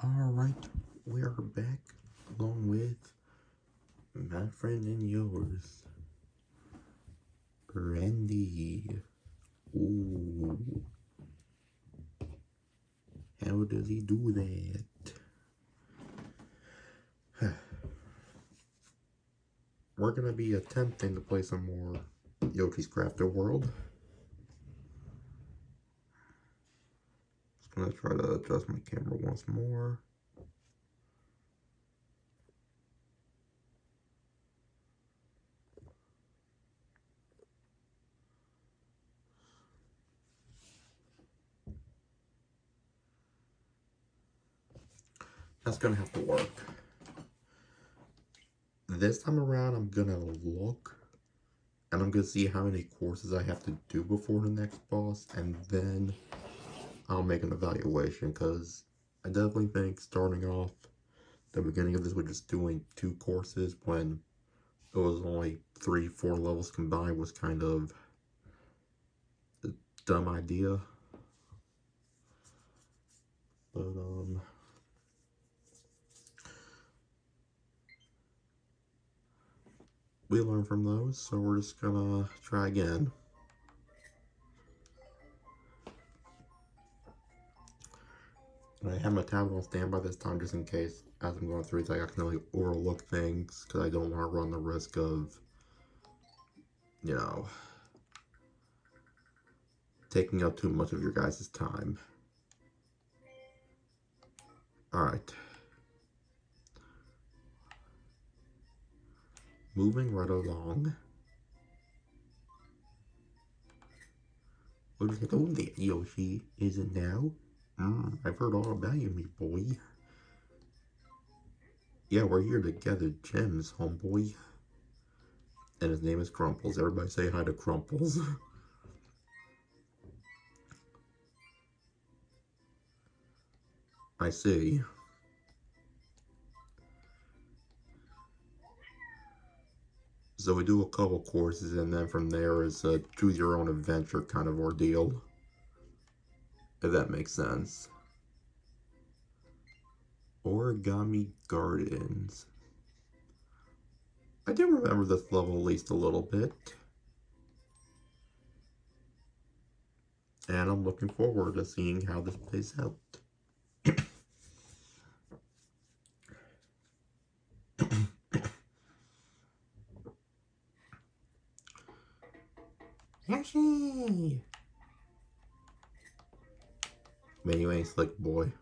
Alright, we are back along with my friend and yours, Brandy. Ooh, how does he do that? We're gonna be attempting to play some more Yoshi's Crafted World. Just gonna try to adjust my camera once more. That's gonna have to work. This time around, I'm gonna look and I'm gonna see how many courses I have to do before the next boss, and then I'll make an evaluation, because I definitely think starting off the beginning of this with just doing 2 courses when it was only 3-4 levels combined was kind of a dumb idea. But we learn from those, so we're just gonna try again. And I have my tablet on standby this time just in case, as I'm going through these, I accidentally overlook things, because I don't want to run the risk of, you know, taking up too much of your guys' time. Alright. Moving right along. What is it? Oh, there, Yoshi. Is it now? I've heard all about you, me boy. Yeah, we're here to gather gems, homeboy. And his name is Crumples. Everybody say hi to Crumples. I see. So we do a couple courses, and then from there is a choose your own adventure kind of ordeal. If that makes sense. Origami Gardens. I do remember this level at least a little bit. And I'm looking forward to seeing how this plays out. Yoshi! Man, you ain't slick, boy.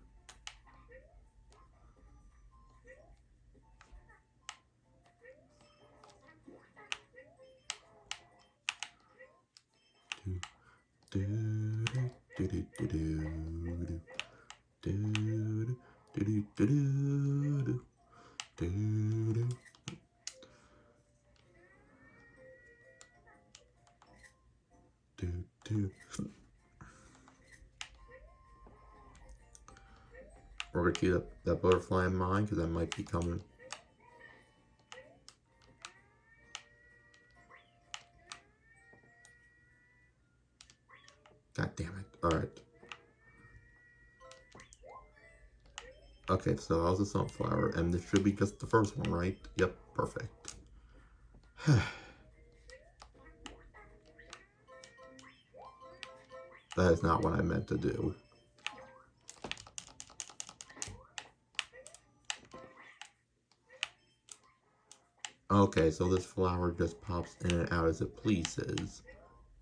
We're gonna keep that butterfly in mind, because that might be coming. God damn it. Alright. Okay, so that was a sunflower, and this should be just the first one, right? Yep, perfect. That is not what I meant to do. Okay, so this flower just pops in and out as it pleases.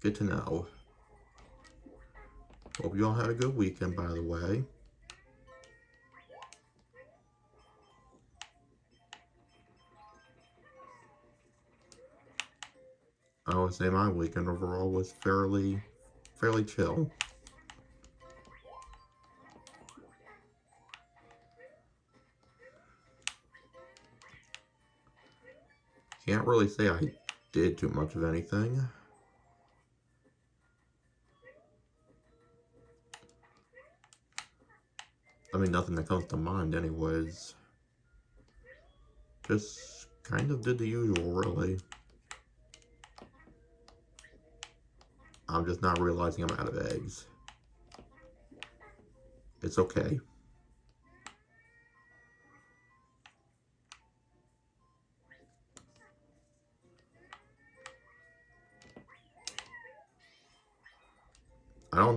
Good to know. Hope you all had a good weekend, by the way. I would say my weekend overall was fairly chill. Can't really say I did too much of anything. I mean, nothing that comes to mind anyways. Just kind of did the usual, really. I'm just not realizing I'm out of eggs. It's okay.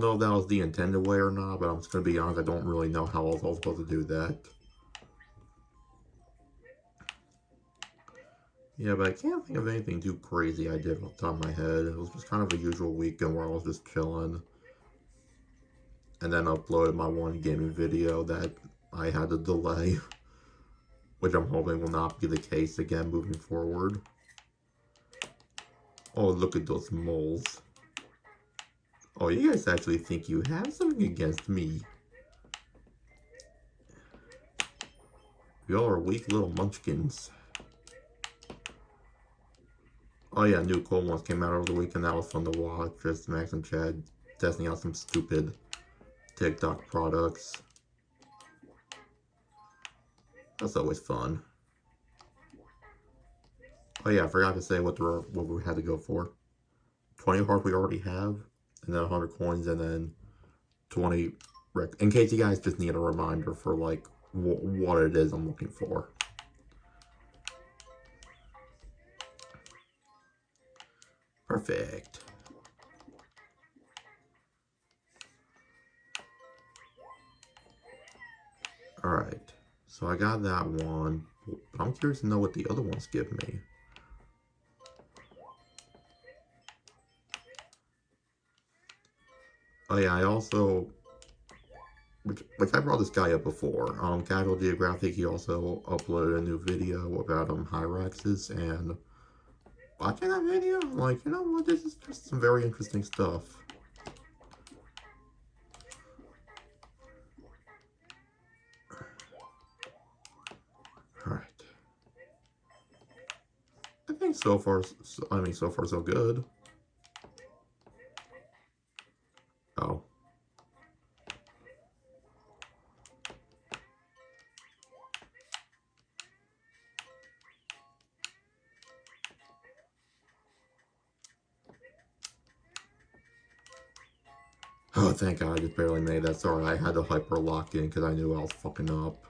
don't know if that was the intended way or not, but I'm just gonna be honest, I don't really know how I was supposed to do that. Yeah, but I can't think of anything too crazy I did off the top of my head. It was just kind of a usual weekend where I was just chilling. And then uploaded my one gaming video that I had to delay, which I'm hoping will not be the case again moving forward. Oh, look at those moles. Oh, you guys actually think you have something against me. Y'all are weak little munchkins. Oh yeah, new cold ones came out over the weekend. That was fun to watch. Just Max and Chad testing out some stupid TikTok products. That's always fun. Oh yeah, I forgot to say what we had to go for. 20 hearts we already have, and then 100 coins, and then 20 in case you guys just need a reminder for like what it is I'm looking for. Perfect. Alright, so I got that one, but I'm curious to know what the other ones give me. Oh yeah, I also, which I brought this guy up before, Casual Geographic, he also uploaded a new video about Hyraxes, and watching that video, I'm like, you know what, this is just some very interesting stuff. Alright. I think so far, so far so good. Oh. Oh, thank God, I just barely made that. Sorry, I had to hyper lock in because I knew I was fucking up.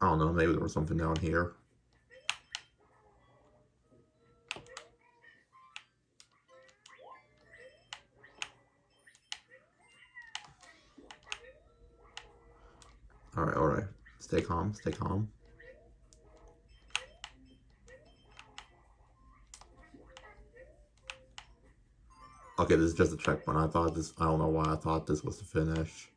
I don't know, maybe there was something down here. Alright, alright. Stay calm, stay calm. Okay, this is just a checkpoint. I don't know why I thought this was the finish.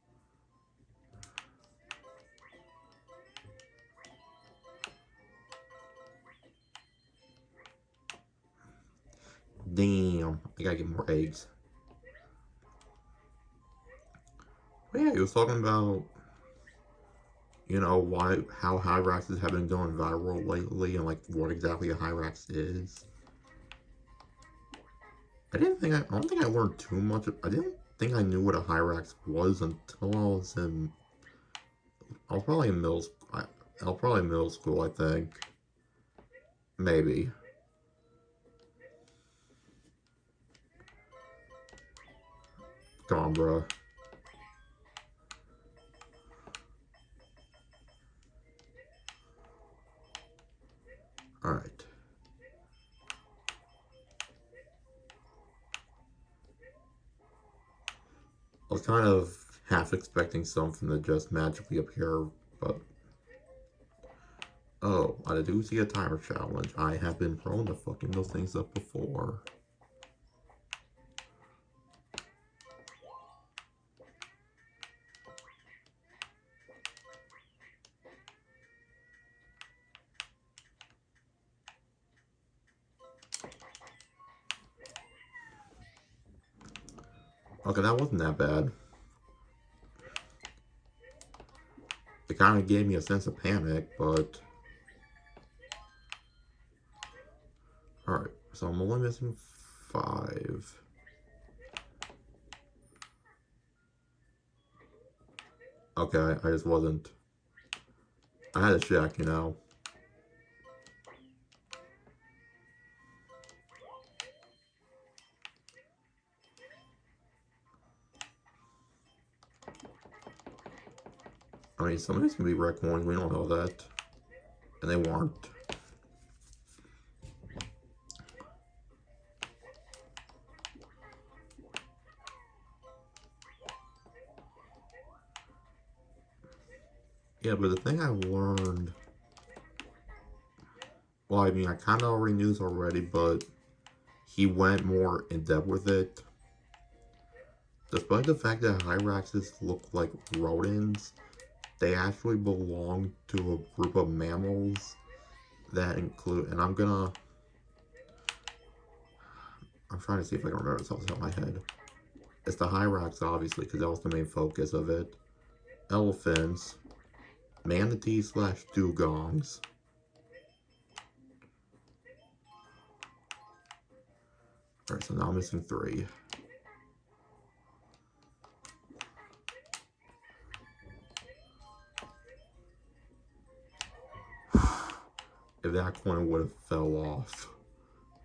Damn, I gotta get more eggs. But yeah, he was talking about, you know, how Hyraxes have been going viral lately and like what exactly a Hyrax is. I don't think I learned too much. I didn't think I knew what a Hyrax was until I was probably in middle school. I was probably in middle school, I think. Maybe. Come on, bro. Alright. I was kind of half expecting something to just magically appear, but... Oh, I do see a timer challenge. I have been prone to fucking those things up before. Okay, that wasn't that bad. It kind of gave me a sense of panic, but... Alright, so I'm only missing 5. Okay, I just wasn't... I had to check, you know. I mean, some of these can be red coins, we don't know that. And they weren't. Yeah, but the thing I learned, well, I mean, I kind of already knew this already, but he went more in depth with it. Despite the fact that Hyraxes look like rodents, they actually belong to a group of mammals that include, and I'm trying to see if I can remember this off the top of my head. It's the Hyrax, obviously, because that was the main focus of it. Elephants, manatees slash dugongs. Alright, so now I'm missing 3. If that coin would have fell off,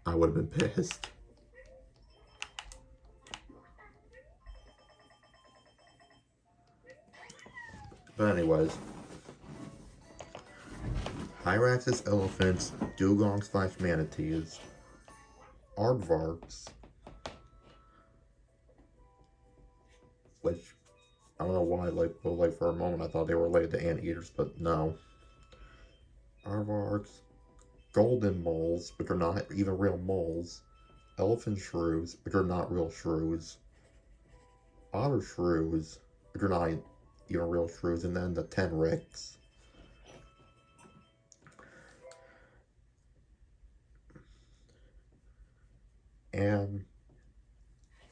I would have been pissed. But anyways, Hyraxes, elephants, dugongs slash manatees, aardvarks, which I don't know why, like for a moment I thought they were related to anteaters, but no. Aardvarks, golden moles, which are not even real moles, elephant shrews, which are not real shrews, otter shrews, which are not even real shrews, and then the tenrics.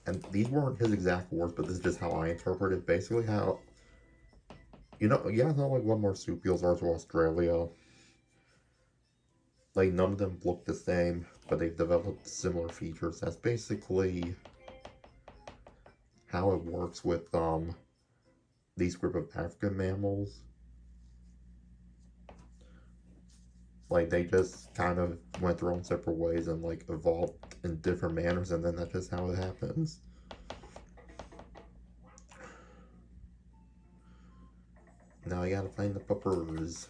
And these weren't his exact words, but this is just how I interpret it. Basically, how you guys know like what marsupials are to Australia. Like none of them look the same, but they've developed similar features. That's basically how it works with these group of African mammals. Like they just kind of went their own separate ways and like evolved in different manners, and then that's just how it happens. Now I gotta find the puppers.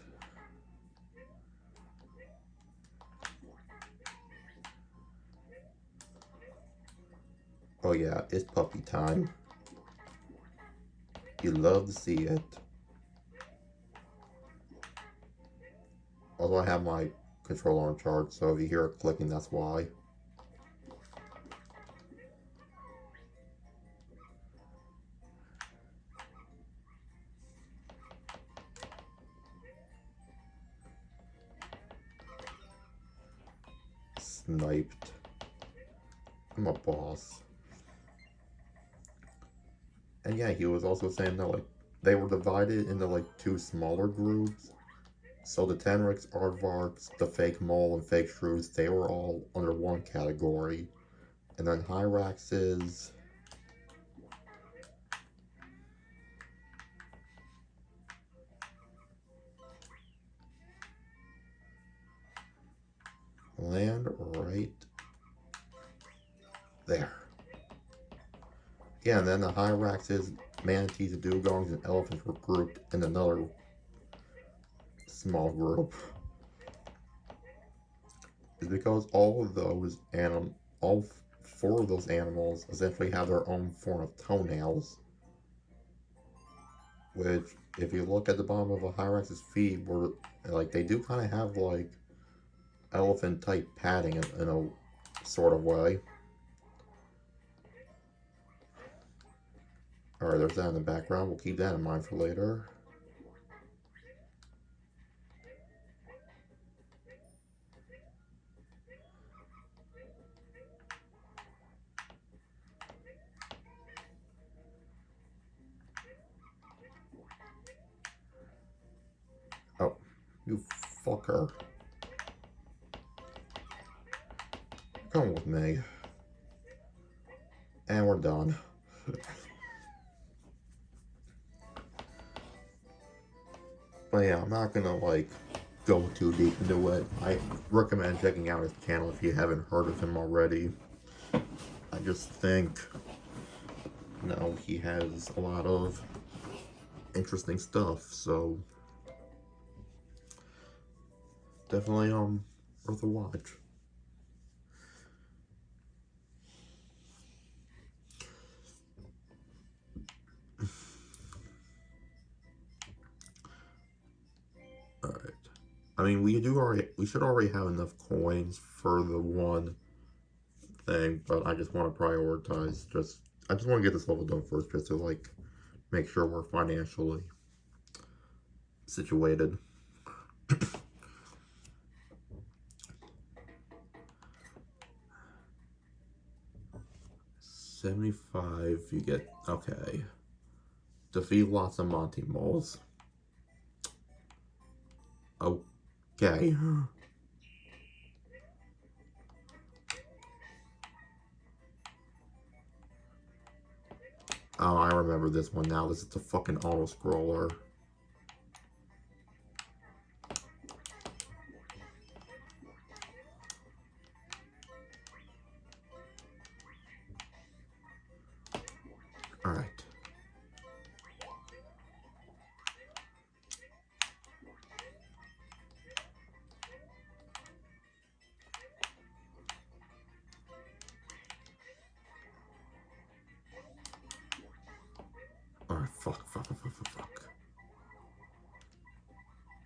Oh yeah, it's puppy time. You love to see it. Although I have my controller on charge, so if you hear it clicking, that's why. Sniped. I'm a boss. And yeah, he was also saying that like they were divided into like 2 smaller groups. So the Tenrics, Aardvarks, the fake mole, and fake shrews, they were all under one category. And then Hyraxes, land right there. Yeah, and then the Hyraxes, manatees, dugongs, and elephants were grouped in another small group. Is because all 4 of those animals essentially have their own form of toenails. Which, if you look at the bottom of a Hyrax's feet, where like they do kind of have like elephant type padding in a sort of way. Alright, there's that in the background. We'll keep that in mind for later. Oh, you fucker. Come with me. And we're done. But yeah, I'm not gonna like go too deep into it. I recommend checking out his channel if you haven't heard of him already. I just think, he has a lot of interesting stuff, so definitely worth a watch. I mean, we should already have enough coins for the one thing, but I just want to prioritize. I just want to get this level done first, just to like make sure we're financially situated. 75, you get, okay. Defeat lots of Monty moles. Okay. Oh, I remember this one now. This is a fucking auto-scroller. Alright. Alright, fuck.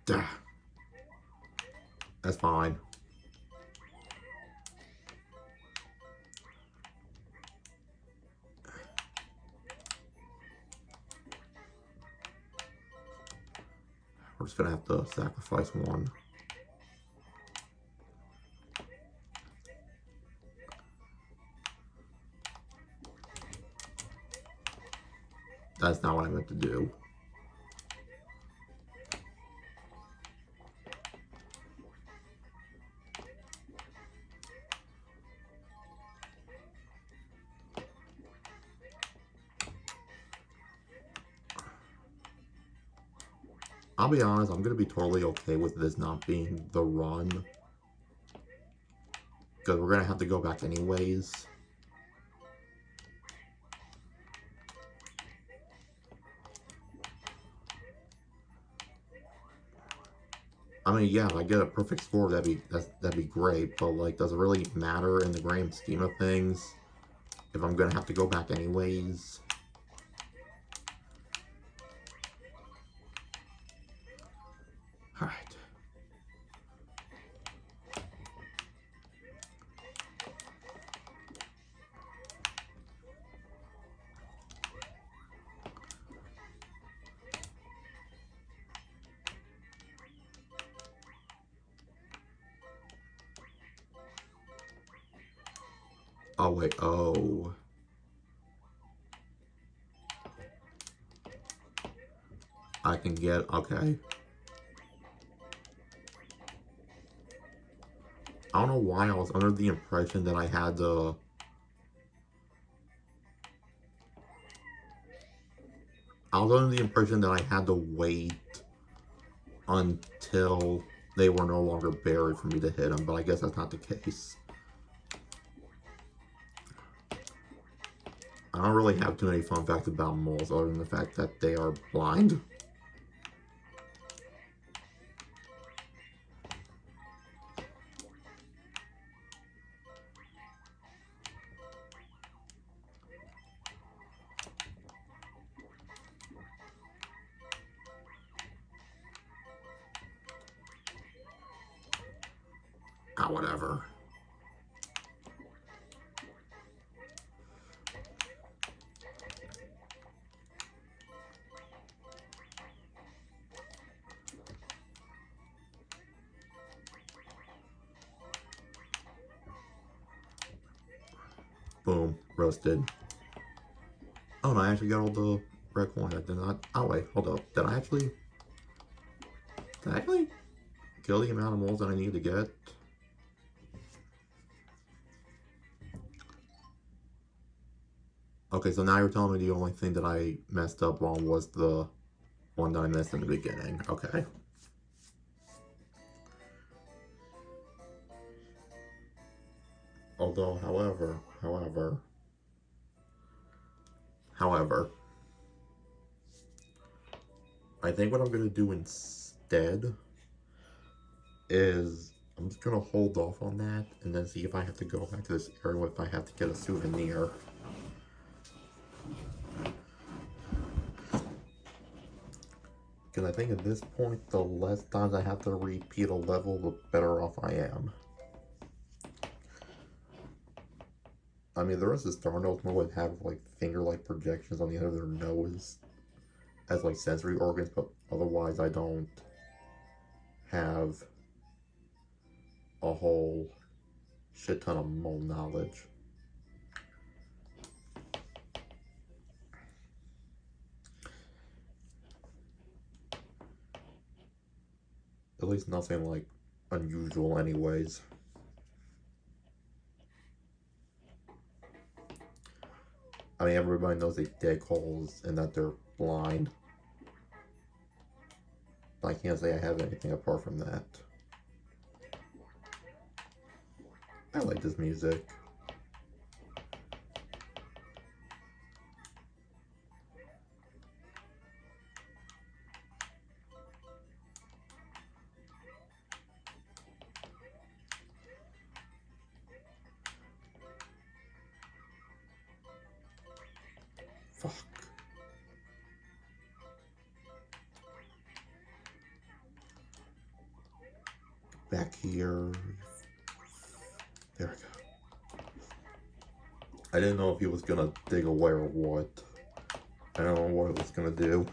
Duh. That's fine. We're just gonna have to sacrifice one. That's not what I meant to do. I'll be honest, I'm gonna be totally okay with this not being the run. Because we're gonna have to go back anyways. I mean, yeah, if I get a perfect score, that'd be great. But like, does it really matter in the grand scheme of things if I'm gonna have to go back anyways? All right. Oh wait, oh. I can get, okay. I don't know why I was under the impression that I had to... I was under the impression that I had to wait until they were no longer buried for me to hit them, but I guess that's not the case. I don't really have too many fun facts about moles other than the fact that they are blind. Ah, whatever. Boom, roasted. Oh, no, I actually got all the red coin. I did not. Oh, wait, hold up. Did I actually kill the amount of moles that I need to get? Okay, so now you're telling me the only thing that I messed up on was the one that I missed in the beginning. Okay. Although, however, I think what I'm gonna do instead is I'm just gonna hold off on that and then see if I have to go back to this area if I have to get a souvenir. Because I think at this point, the less times I have to repeat a level, the better off I am. I mean, the rest of Star Notes would have like finger-like projections on the end of their nose as like sensory organs, but otherwise I don't have a whole shit ton of mole knowledge. At least nothing like unusual anyways. I mean, everybody knows they dig holes and that they're blind. But I can't say I have anything apart from that. I like this music. Fuck. Back here. There we go. I didn't know if he was gonna dig away or what. I don't know what it was gonna do.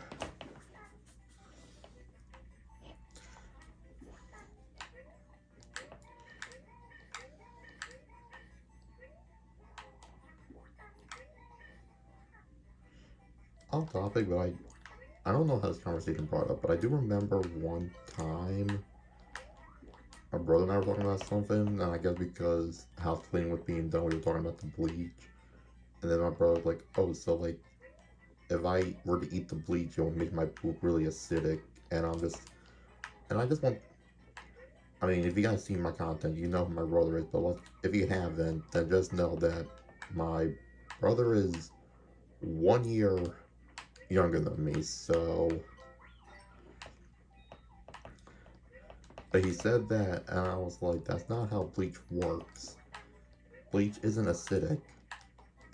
Off topic, but I don't know how this conversation brought up, but I do remember one time my brother and I were talking about something, and I guess because house cleaning was being done, we were talking about the bleach. And then my brother was like, oh, so like, if I were to eat the bleach, it would make my poop really acidic. And I just want, I mean, if you guys see my content, you know who my brother is, but like, if you haven't, then just know that my brother is 1 year younger than me, so. But he said that, and I was like, that's not how bleach works. Bleach isn't acidic.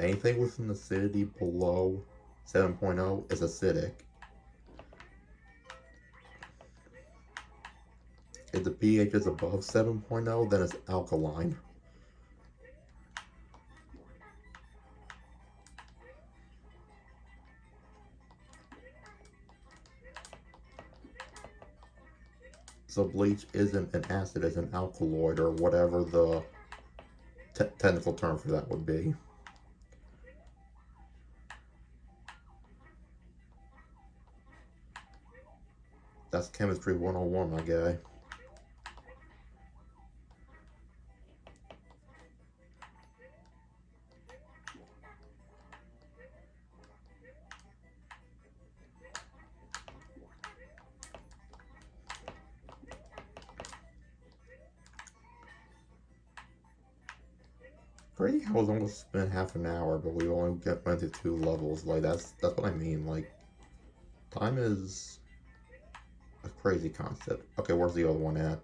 Anything with an acidity below 7.0 is acidic. If the pH is above 7.0, then it's alkaline. So bleach isn't an acid, it's an alkaloid, or whatever the technical term for that would be. That's chemistry 101, my guy. Pretty, I was almost spent half an hour, but we only went to 2 levels. Like, that's what I mean. Like, time is a crazy concept. Okay, where's the other one at?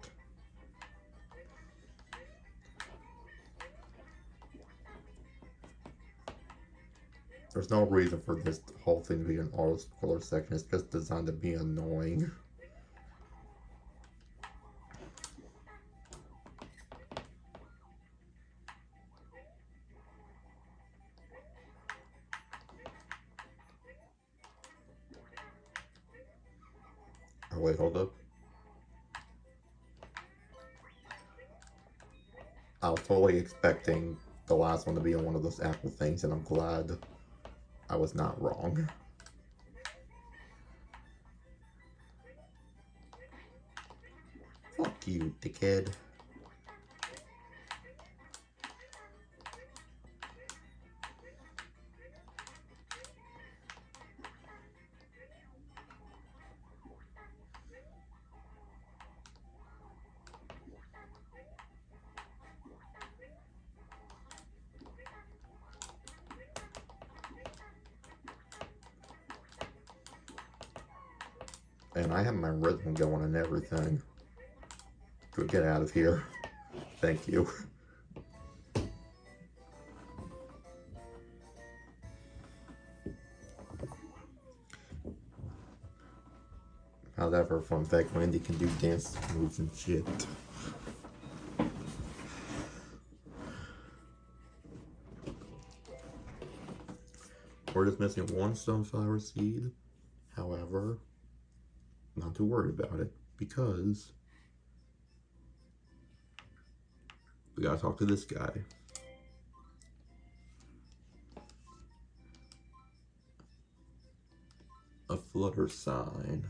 There's no reason for this whole thing to be an auto-scroller section. It's just designed to be annoying. Oh wait, hold up. I was totally expecting the last one to be on one of those Apple things, and I'm glad I was not wrong. Fuck you, dickhead. And I have my rhythm going and everything. Good, get out of here. Thank you. How's that for a fun fact? Wendy can do dance moves and shit. We're just missing one sunflower seed. However, not too worried about it because we gotta talk to this guy. A flutter sign.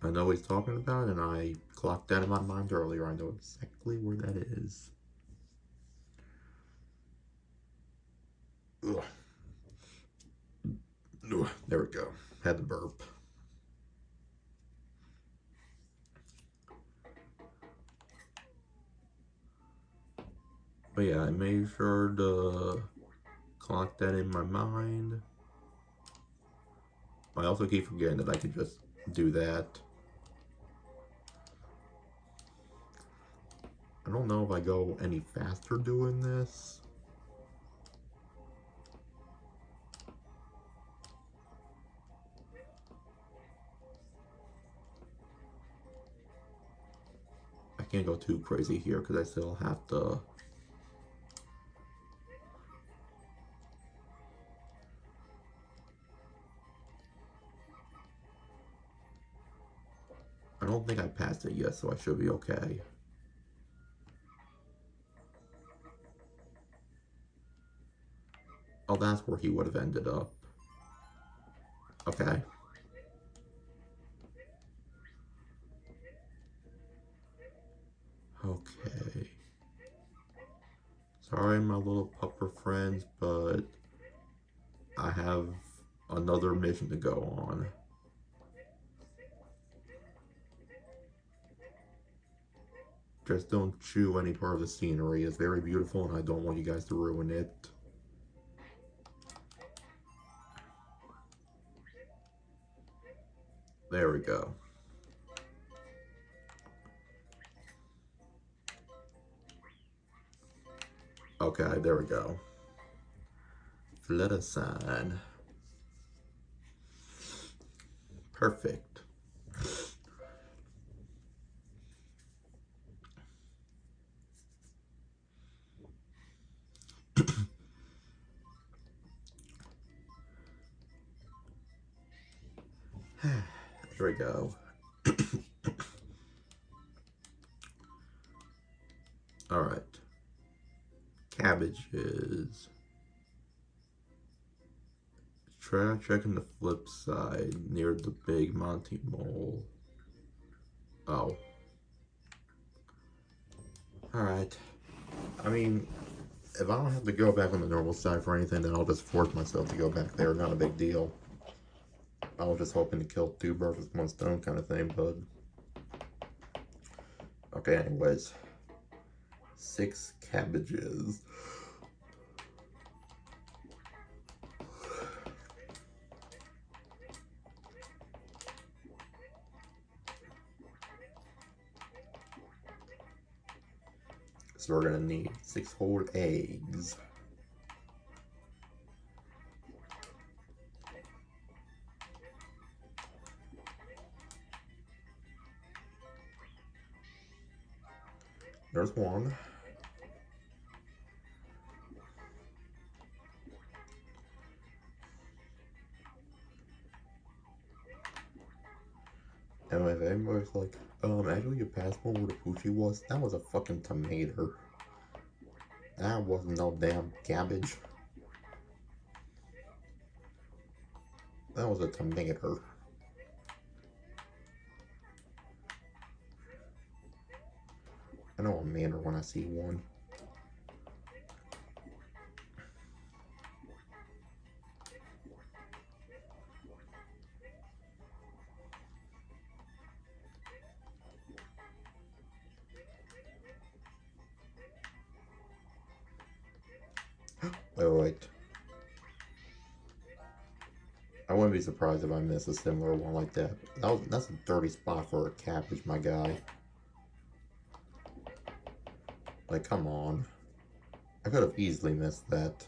I know what he's talking about, and I clocked that in my mind earlier. I know exactly where that is. Ugh. Ugh. There we go. Had the burp. But yeah, I made sure to clock that in my mind. I also keep forgetting that I could just do that. I don't know if I go any faster doing this. I can't go too crazy here because I still have to. I don't think I passed it yet, so I should be okay. Oh, that's where he would have ended up. Okay. Okay. Sorry, my little pupper friends, but I have another mission to go on. Just don't chew any part of the scenery. It's very beautiful, and I don't want you guys to ruin it. There we go. Okay, there we go. Flutter sign. Perfect. There we go. Alright. Cabbages. Try checking the flip side near the big Monty mole. Oh. Alright. I mean, if I don't have to go back on the normal side for anything, then I'll just force myself to go back there. Not a big deal. I was just hoping to kill two birds with one stone kind of thing, but... Okay, anyways. 6 cabbages. So we're gonna need 6 whole eggs. There's one. And my everybody's like, actually you passed one where the poochie was? That was a fucking tomato. That wasn't no damn cabbage. That was a tomato. I know a manner when I see one. Wait. I wouldn't be surprised if I miss a similar one like that. That's a dirty spot for a cabbage, my guy. Like, come on. I could have easily missed that.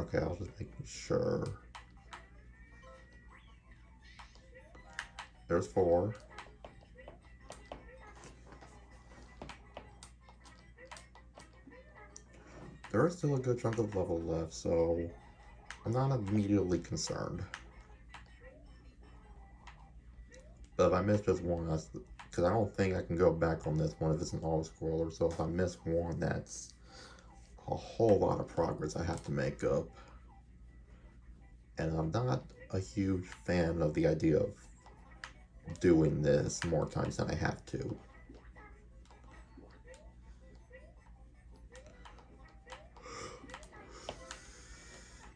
Okay, I was just making sure. There's 4. There is still a good chunk of level left, so I'm not immediately concerned. But if I miss just one, that's because I don't think I can go back on this one if it's an auto-scroller, so if I miss one, that's a whole lot of progress I have to make up. And I'm not a huge fan of the idea of doing this more times than I have to.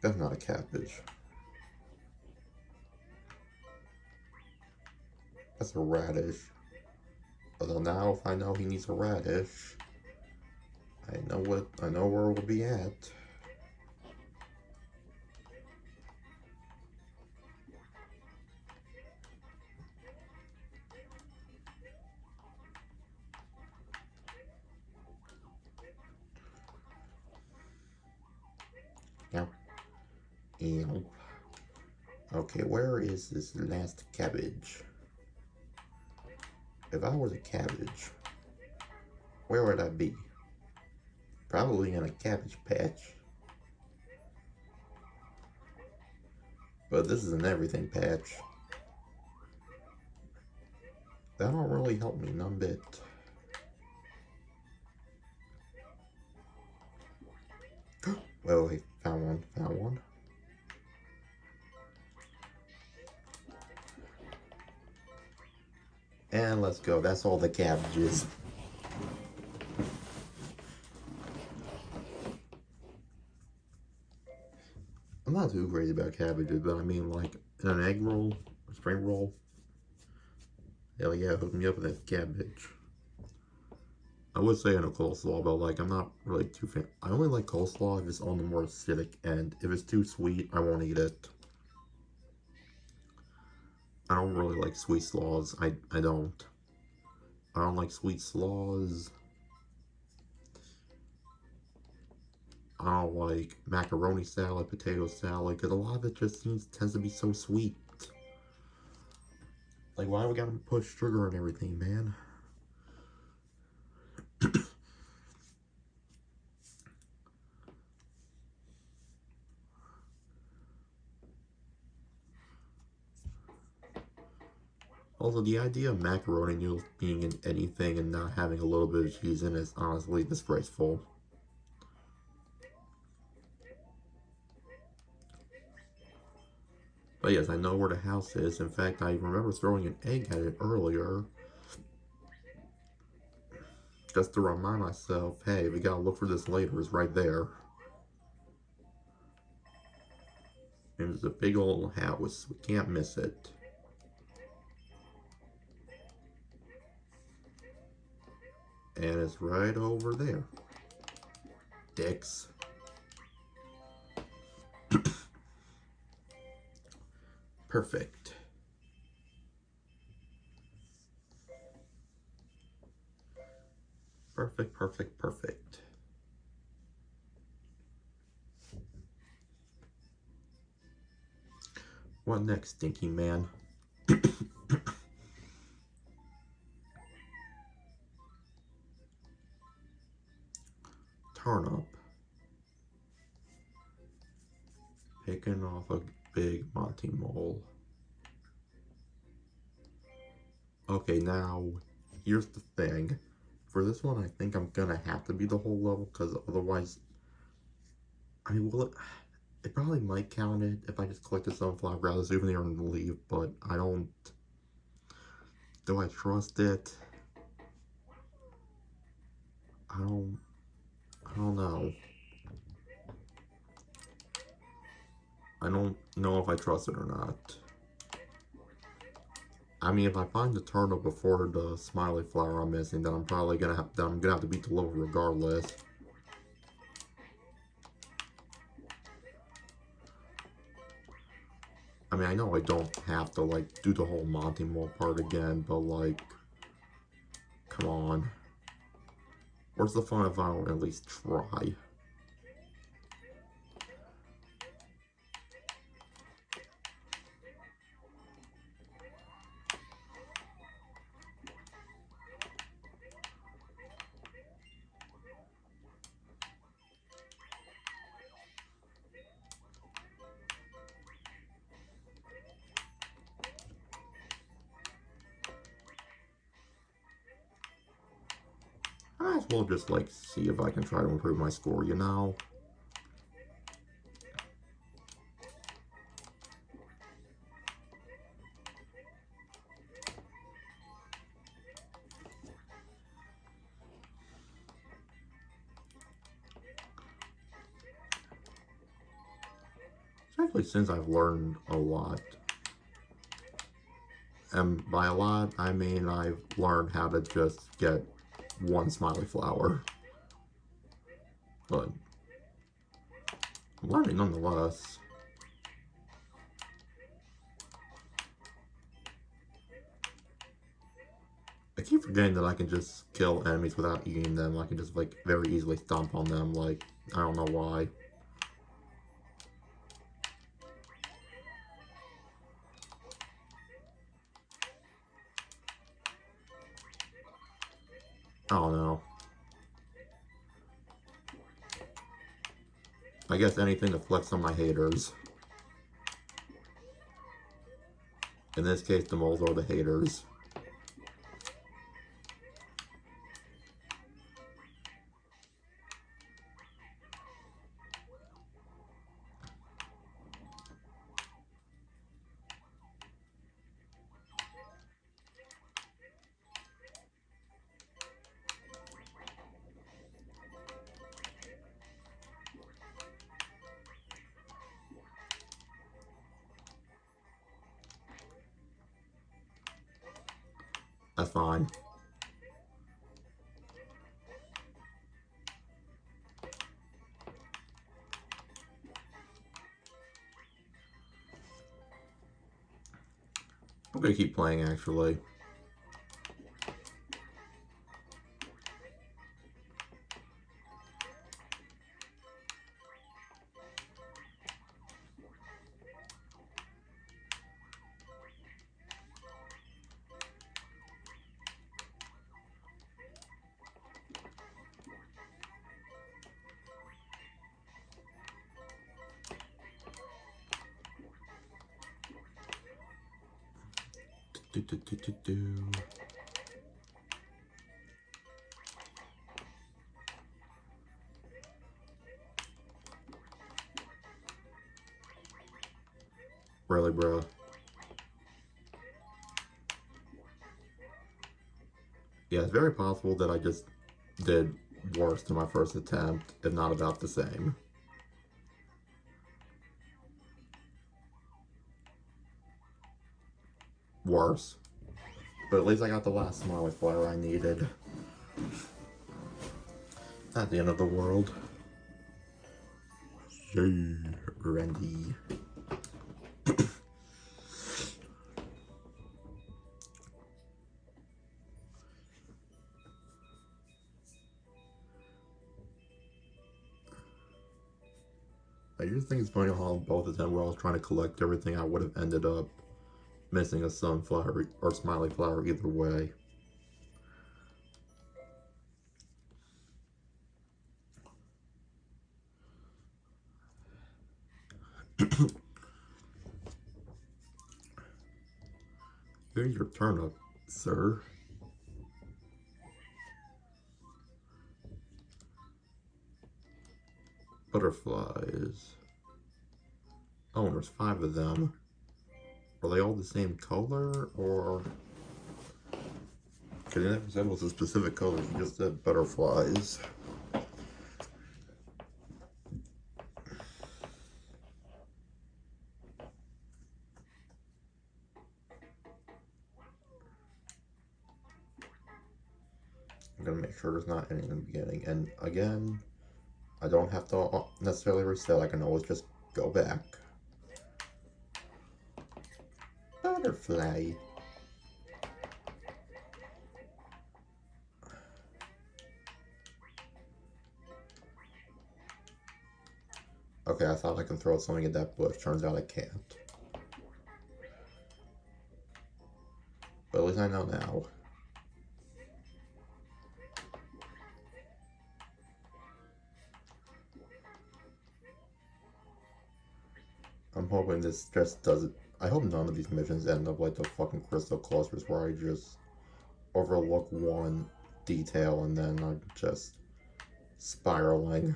That's not a cabbage. That's a radish. Although now if I know he needs a radish, I know where we'll be at. Yep. Yep. Okay, where is this last cabbage? If I was a cabbage, where would I be? Probably in a cabbage patch. But this is an everything patch. That don't really help me none bit. Wait, found one. And let's go, that's all the cabbages. I'm not too crazy about cabbages, but I mean, like, in an egg roll, a spring roll, hell yeah, hook me up with that cabbage. I would say in a coleslaw, but like, I'm not really too fan. I only like coleslaw if it's on the more acidic end. If it's too sweet, I won't eat it. I don't really like sweet slaws. I don't. I don't like sweet slaws. I don't like macaroni salad, potato salad, because a lot of it just tends to be so sweet. Like, why we gotta put sugar and everything, man? Also, the idea of macaroni noodles being in anything and not having a little bit of cheese in it is honestly disgraceful. But yes, I know where the house is. In fact, I remember throwing an egg at it earlier. Just to remind myself, hey, we gotta look for this later, it's right there. And there's a big old house, we can't miss it. And it's right over there. Dicks. Perfect. Perfect, perfect, perfect. What next, stinky man? Turnip. Picking off a big Monty mole. Okay, now, here's the thing. For this one, I think I'm gonna have to be the whole level, because otherwise... I mean, it probably might count it if I just collect the sunflower, grab the souvenir, and leave, but I don't... Do I trust it? I don't know. I don't know if I trust it or not. I mean, if I find the turnip before the smiley flower I'm missing, then I'm probably gonna have to beat the level regardless. I mean, I know I don't have to like do the whole Monty Mole part again, but like, come on. Where's the fun if I don't at least try? might as well just, like, see if I can try to improve my score, you know? Especially since I've learned a lot. And by a lot, I mean I've learned how to just get one smiley flower. But I'm learning nonetheless. I keep forgetting that I can just kill enemies without eating them. I can just, like, very easily stomp on them. Like, I don't know why. I don't know. I guess anything to flex on my haters. In this case, the moles are the haters. That's fine. I'm gonna keep playing, actually. Do. Really, bro? Yeah, it's very possible that I just did worse than my first attempt, if not about the same. Worse. But at least I got the last smiley flower I needed. Not the end of the world. Yay, Randy. I just think it's funny how both of them, where I was trying to collect everything, I would have ended up missing a sunflower or smiley flower either way. Here's your turnip, sir. Butterflies. Oh, and there's 5 of them. Are they all the same color, or... Because it never said it was a specific color, it just said butterflies. I'm gonna make sure there's not any in the beginning. And again, I don't have to necessarily reset, I can always just go back. Butterfly. Okay, I thought I could throw something at that bush. Turns out I can't. But at least I know now. I'm hoping this just doesn't... I hope none of these missions end up like the fucking crystal clusters where I just overlook one detail, and then I'm just spiraling.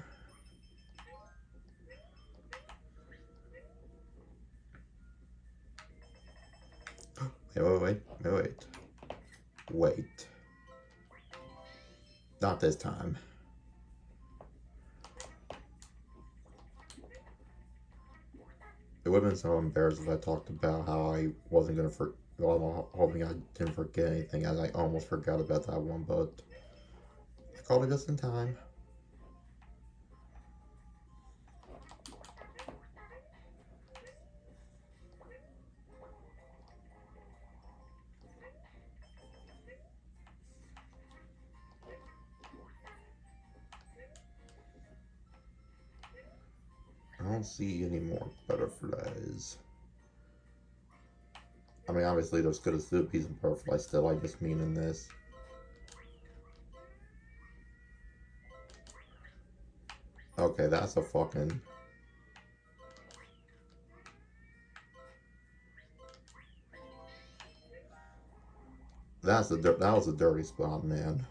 Wait. Not this time. It would have been so embarrassing if I talked about how I wasn't gonna well, I'm hoping I didn't forget anything, as I almost forgot about that one, but I called it just in time. I don't see any more butterflies. I mean, obviously there's good as a piece of butterfly still, I just mean in this. Okay, that's a fucking... that was a dirty spot, man.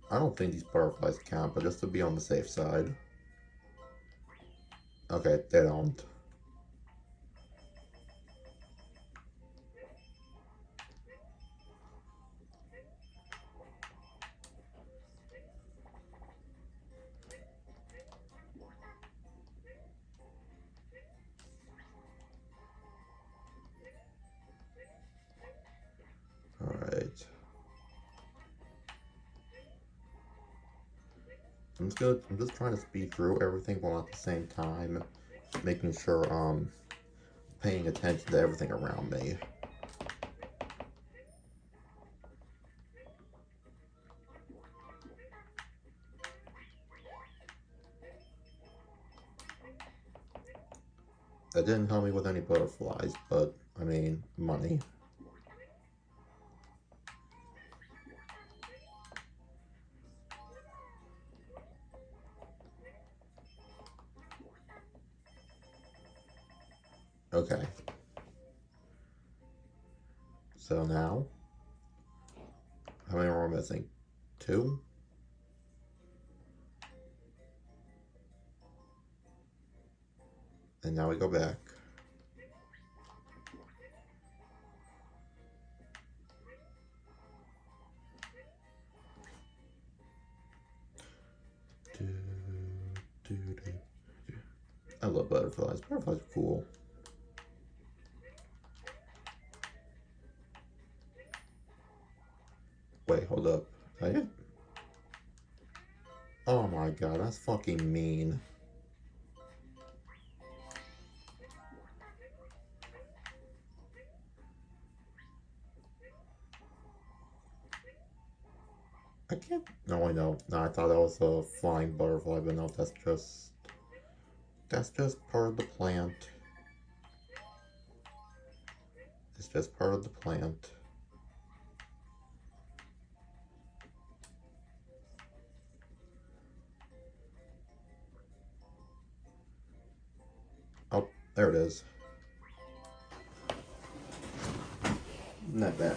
I don't think these butterflies count, but just to be on the safe side. Okay, they don't. Alright. I'm just trying to speed through everything while at the same time making sure paying attention to everything around me. That didn't help me with any butterflies, but I mean, money. Okay. So now, how many more am I missing? 2? And now we go back. I love butterflies. Butterflies are cool. Wait, hold up. I did? Oh my god, that's fucking mean. I can't. No, I know. No, I thought that was a flying butterfly, but no, that's just. That's just part of the plant. It's just part of the plant. Oh, there it is. Not bad.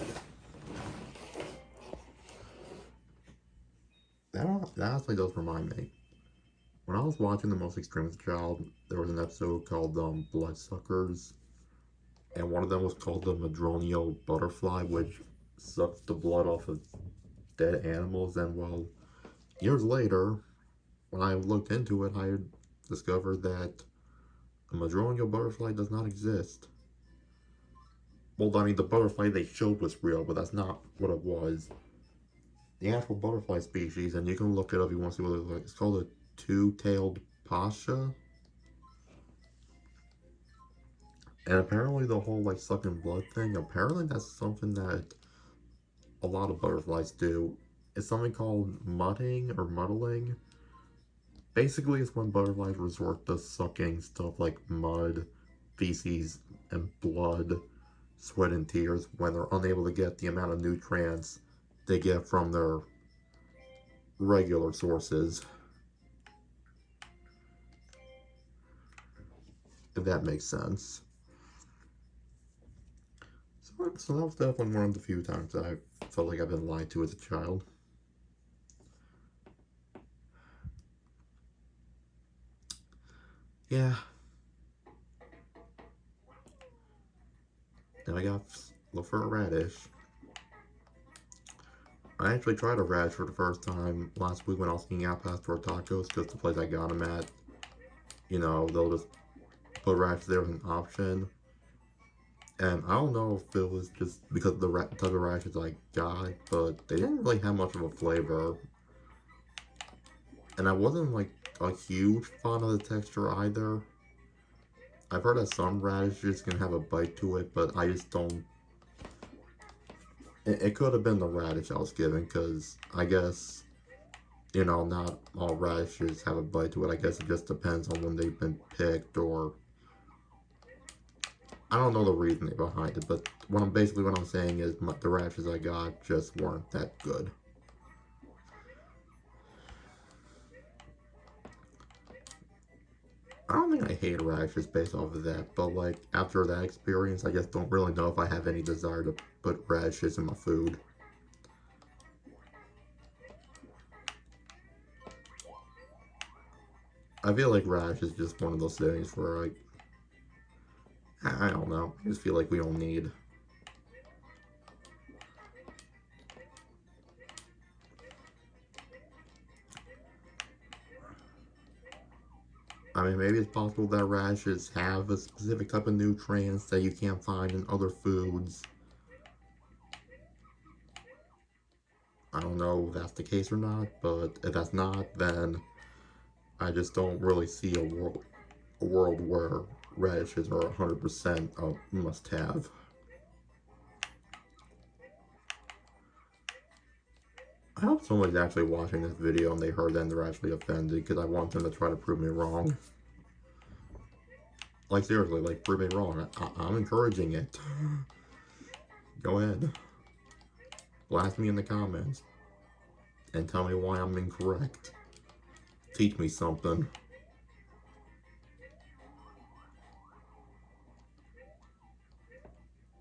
That honestly does remind me. When I was watching The Most Extreme Child, there was an episode called Bloodsuckers, and one of them was called the Madronio Butterfly, which sucked the blood off of dead animals. And well, years later, when I looked into it, I discovered that the Madronio butterfly does not exist. Well, I mean, the butterfly they showed was real, but that's not what it was. The actual butterfly species, and you can look it up if you want to see what it looks like. It's called a two-tailed pasha. And apparently the whole like sucking blood thing, apparently that's something that a lot of butterflies do. It's something called mudding or muddling. Basically, it's when butterflies resort to sucking stuff like mud, feces, and blood, sweat, and tears when they're unable to get the amount of nutrients they get from their regular sources. If that makes sense. So that was definitely one of the few times I felt like I've been lied to as a child. Yeah. Now I got look for a radish. I actually tried a radish for the first time last week when I was eating out past for tacos because the place I got them at, they'll just put radish there as an option. And I don't know if it was just because of the type of radishes I got, but they didn't really have much of a flavor. And I wasn't like a huge fan of the texture either. I've heard that some radishes can have a bite to it, but I just don't. It could have been the radish I was given, because I guess, not all radishes have a bite to it. I guess it just depends on when they've been picked, or I don't know the reasoning behind it, but what I'm saying is the radishes I got just weren't that good. I don't think I hate radishes based off of that, but like after that experience, I just don't really know if I have any desire to put radishes in my food. I feel like radish is just one of those things where I don't know. I just feel like we don't need. I mean, maybe it's possible that radishes have a specific type of nutrients that you can't find in other foods. I don't know if that's the case or not, but if that's not, then I just don't really see a world where radishes are 100% a must-have. I hope someone's actually watching this video and they heard that and they're actually offended, because I want them to try to prove me wrong. Like seriously, like prove me wrong. I'm encouraging it. Go ahead. Blast me in the comments and tell me why I'm incorrect. Teach me something.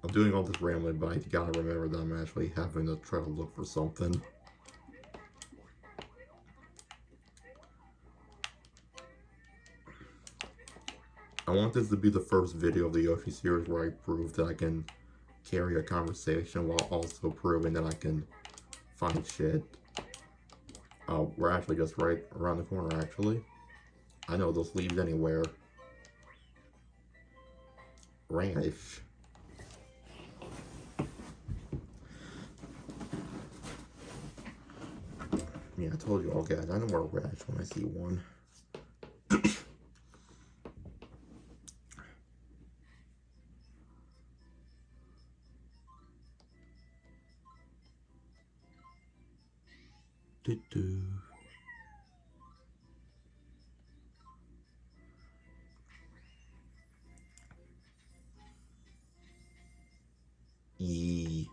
I'm doing all this rambling, but I gotta remember that I'm actually having to try to look for something. I want this to be the first video of the Yoshi series where I prove that I can carry a conversation while also proving that I can find shit. Oh, we're actually just right around the corner, actually. I know those leaves anywhere. Radish. Yeah, I told you all guys, I know where radish when I see one. Do-do. Yee.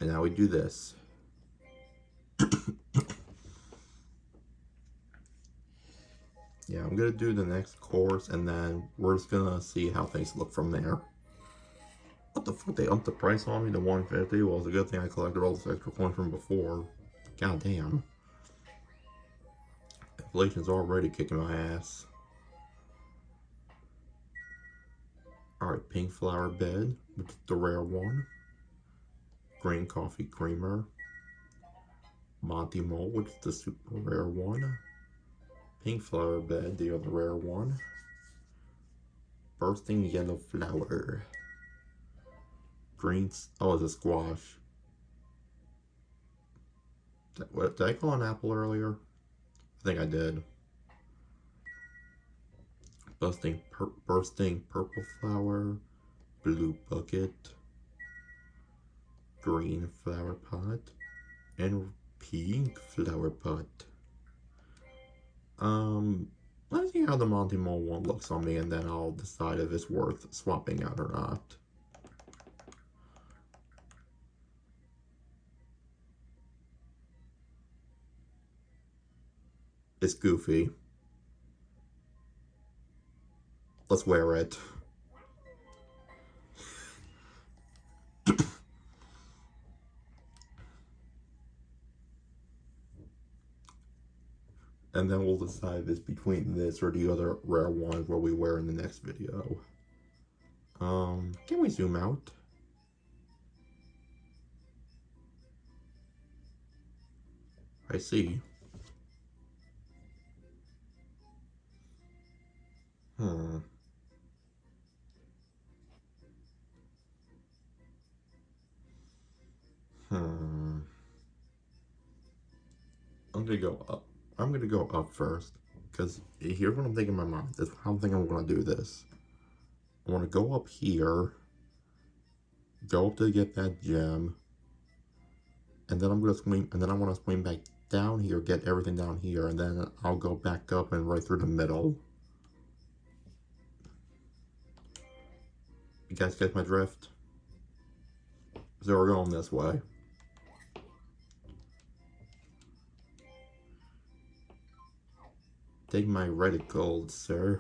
And now we do this. Yeah, I'm gonna do the next course and then we're just gonna see how things look from there. What the fuck, they upped the price on me to 150? Well, it's a good thing I collected all this extra coins from before. God damn. Inflation's already kicking my ass. Alright, pink flower bed, which is the rare one. Green coffee creamer. Monty Mole, which is the super rare one. Pink flower bed, the other rare one. Bursting yellow flower. Greens. Oh, it's a squash. What, did I call an apple earlier? I think I did. Bursting purple flower. Blue bucket. Green flower pot. And pink flower pot. Let's see how the Monty Mole one looks on me, and then I'll decide if it's worth swapping out or not. It's goofy. Let's wear it. And then we'll decide this between this or the other rare ones where we wear in the next video. Can we zoom out? I see. Hmm. Hmm. I'm gonna go up. I'm gonna go up first. Because here's what I'm thinking in my mind. This is how I'm thinking I'm gonna do this. I wanna go up here. Go up to get that gem. And then I'm gonna swing, and then I wanna swing back down here, get everything down here, and then I'll go back up and right through the middle. You guys get my drift? So we're going this way. Take my red gold, sir.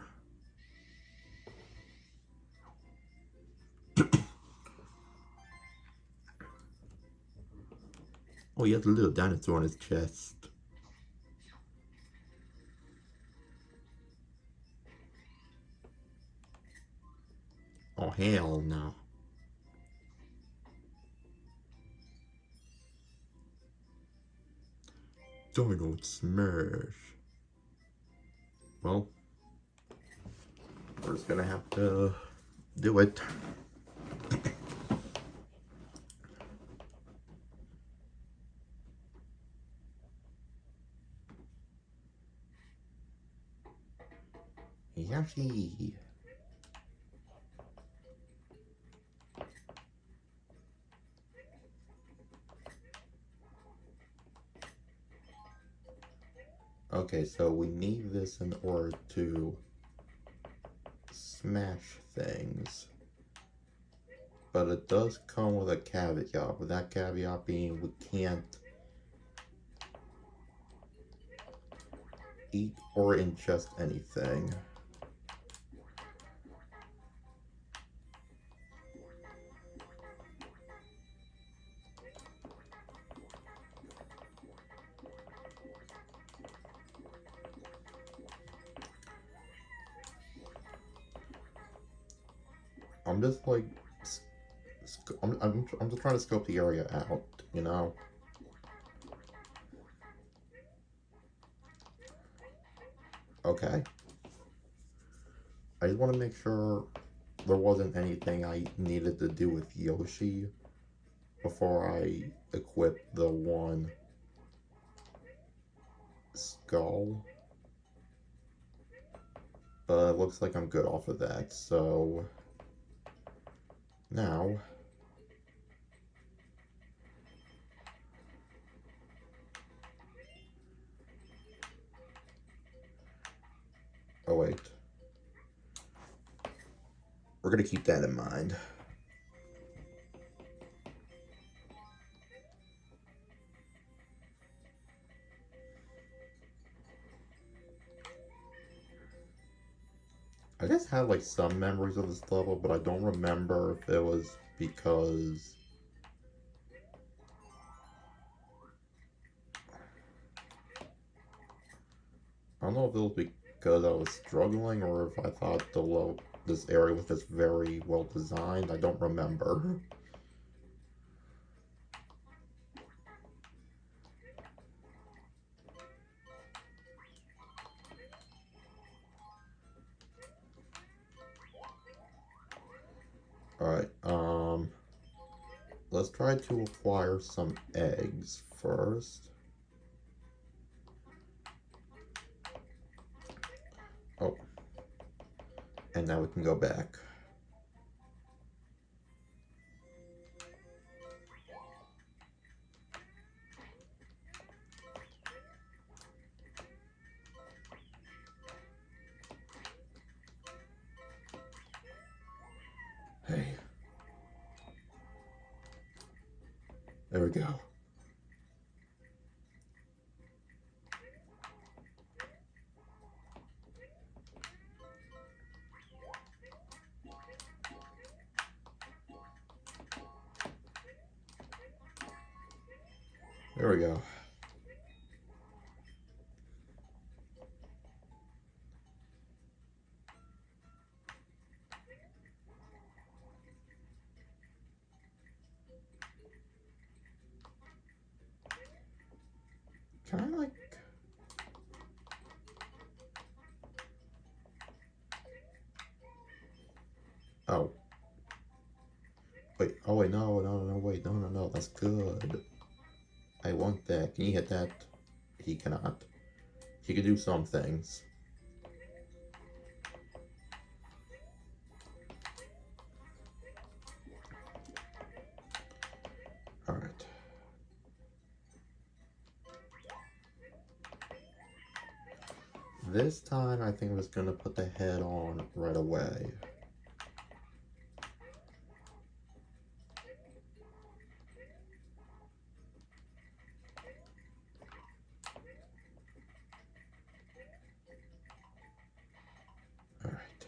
Oh, he has a little dinosaur on his chest. Oh, hell no. Dino smash. Well, we're just gonna have to do it. Yoshi. Okay, so we need this in order to smash things. But it does come with a caveat. With that caveat being we can't eat or ingest anything. I'm just like, I'm just trying to scope the area out, you know? Okay. I just want to make sure there wasn't anything I needed to do with Yoshi before I equip the one skull. But it looks like I'm good off of that, so now oh wait. We're gonna keep that in mind. I just have like some memories of this level, but I don't remember if it was because I don't know if it was because I was struggling or if I thought this area was just very well designed. I don't remember. Alright, let's try to acquire some eggs first. Oh. And now we can go back. Hey. There we go. There we go. Oh. Wait, oh wait, no, wait, no, that's good. I want that. Can you hit that? He cannot. He can do some things. Alright. This time I think I was gonna put the head on right away. Alright.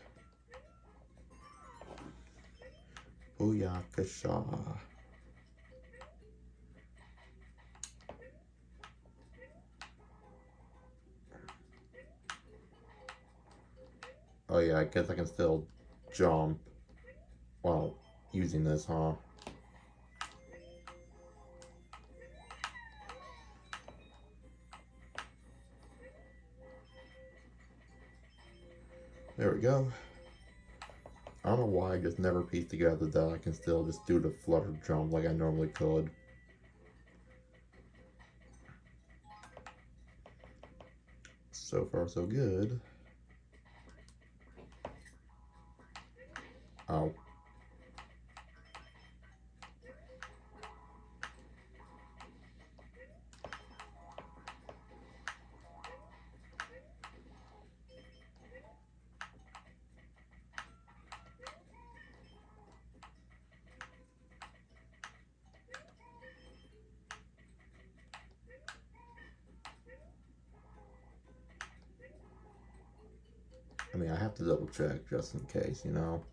Booyakasha. Oh yeah, I guess I can still jump while using this, huh? There we go. I don't know why I just never pieced together that I can still just do the flutter jump like I normally could. So far so good. Oh. I mean, I have to double check just in case, you know?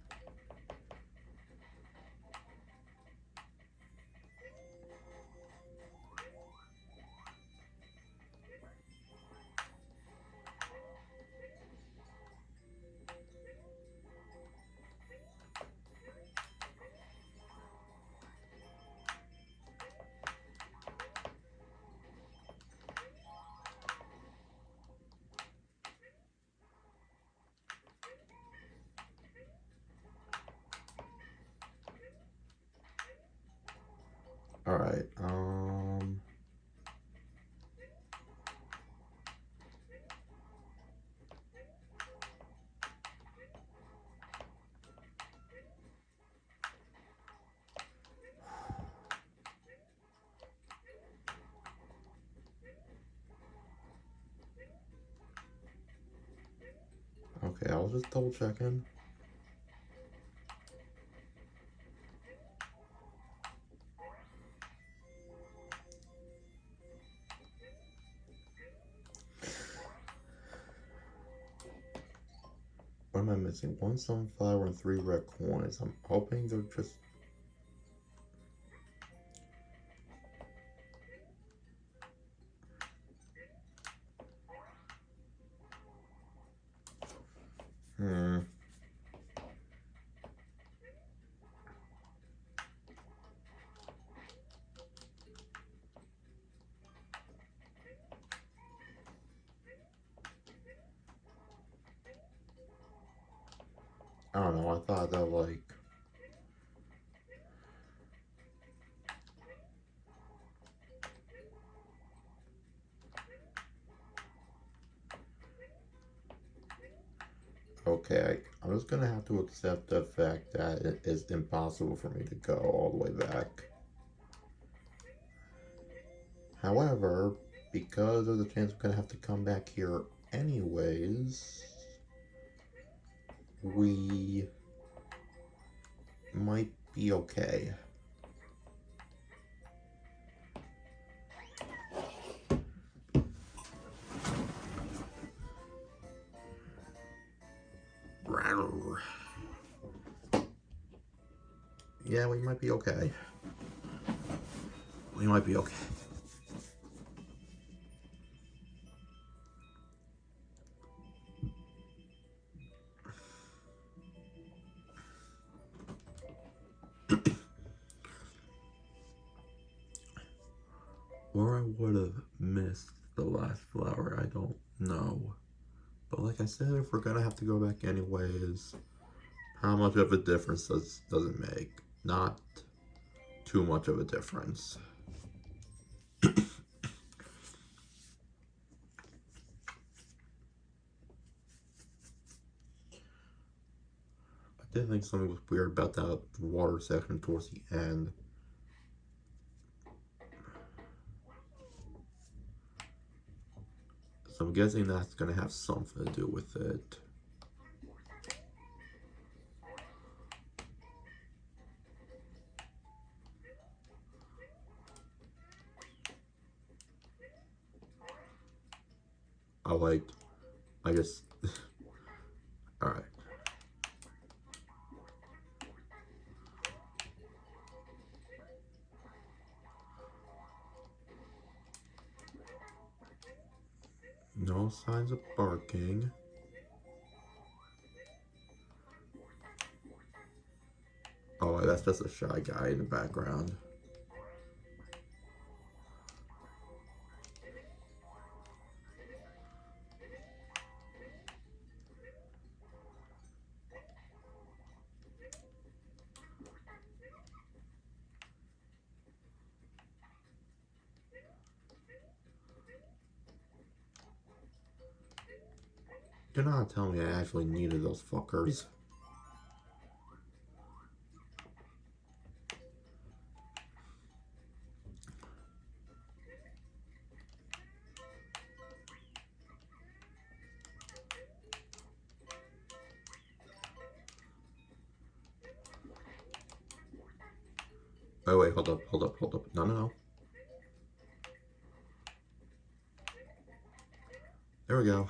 Alright, okay, I was just double checking. What am I missing? 1 sunflower and 3 red coins. I'm hoping they're just... I don't know, I thought that, like... Okay, I'm just gonna have to accept the fact that it is impossible for me to go all the way back. However, because there's a chance I'm gonna have to come back here anyways, we might be okay. Yeah, we might be okay. We might be okay. Or I would have missed the last flower, I don't know. But like I said, if we're gonna have to go back anyways, How much of a difference does it make? Not too much of a difference. I did think something was weird about that water section towards the end. So I'm guessing that's going to have something to do with it. I just, alright. No signs of barking. Oh, that's just a shy guy in the background. You're not telling me I actually needed those fuckers. Oh wait, hold up. No. There we go.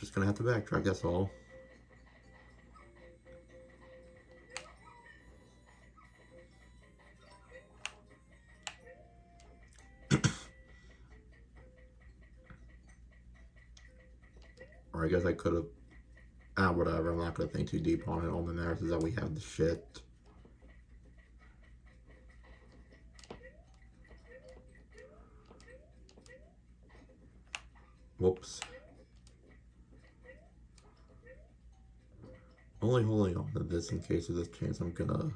Just gonna have to backtrack, that's all. Or I guess I could have. Ah, whatever. I'm not gonna think too deep on it. All that matters is that we have the shit. Whoops. Only holding on to this in case of this chance I'm gonna.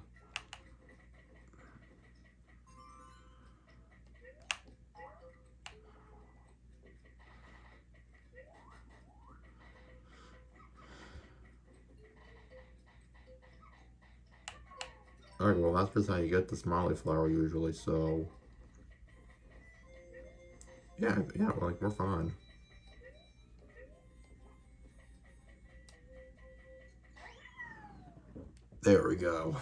Alright, well, that's just how you get the smiley flower usually, so. Yeah, like, we're fine. There we go.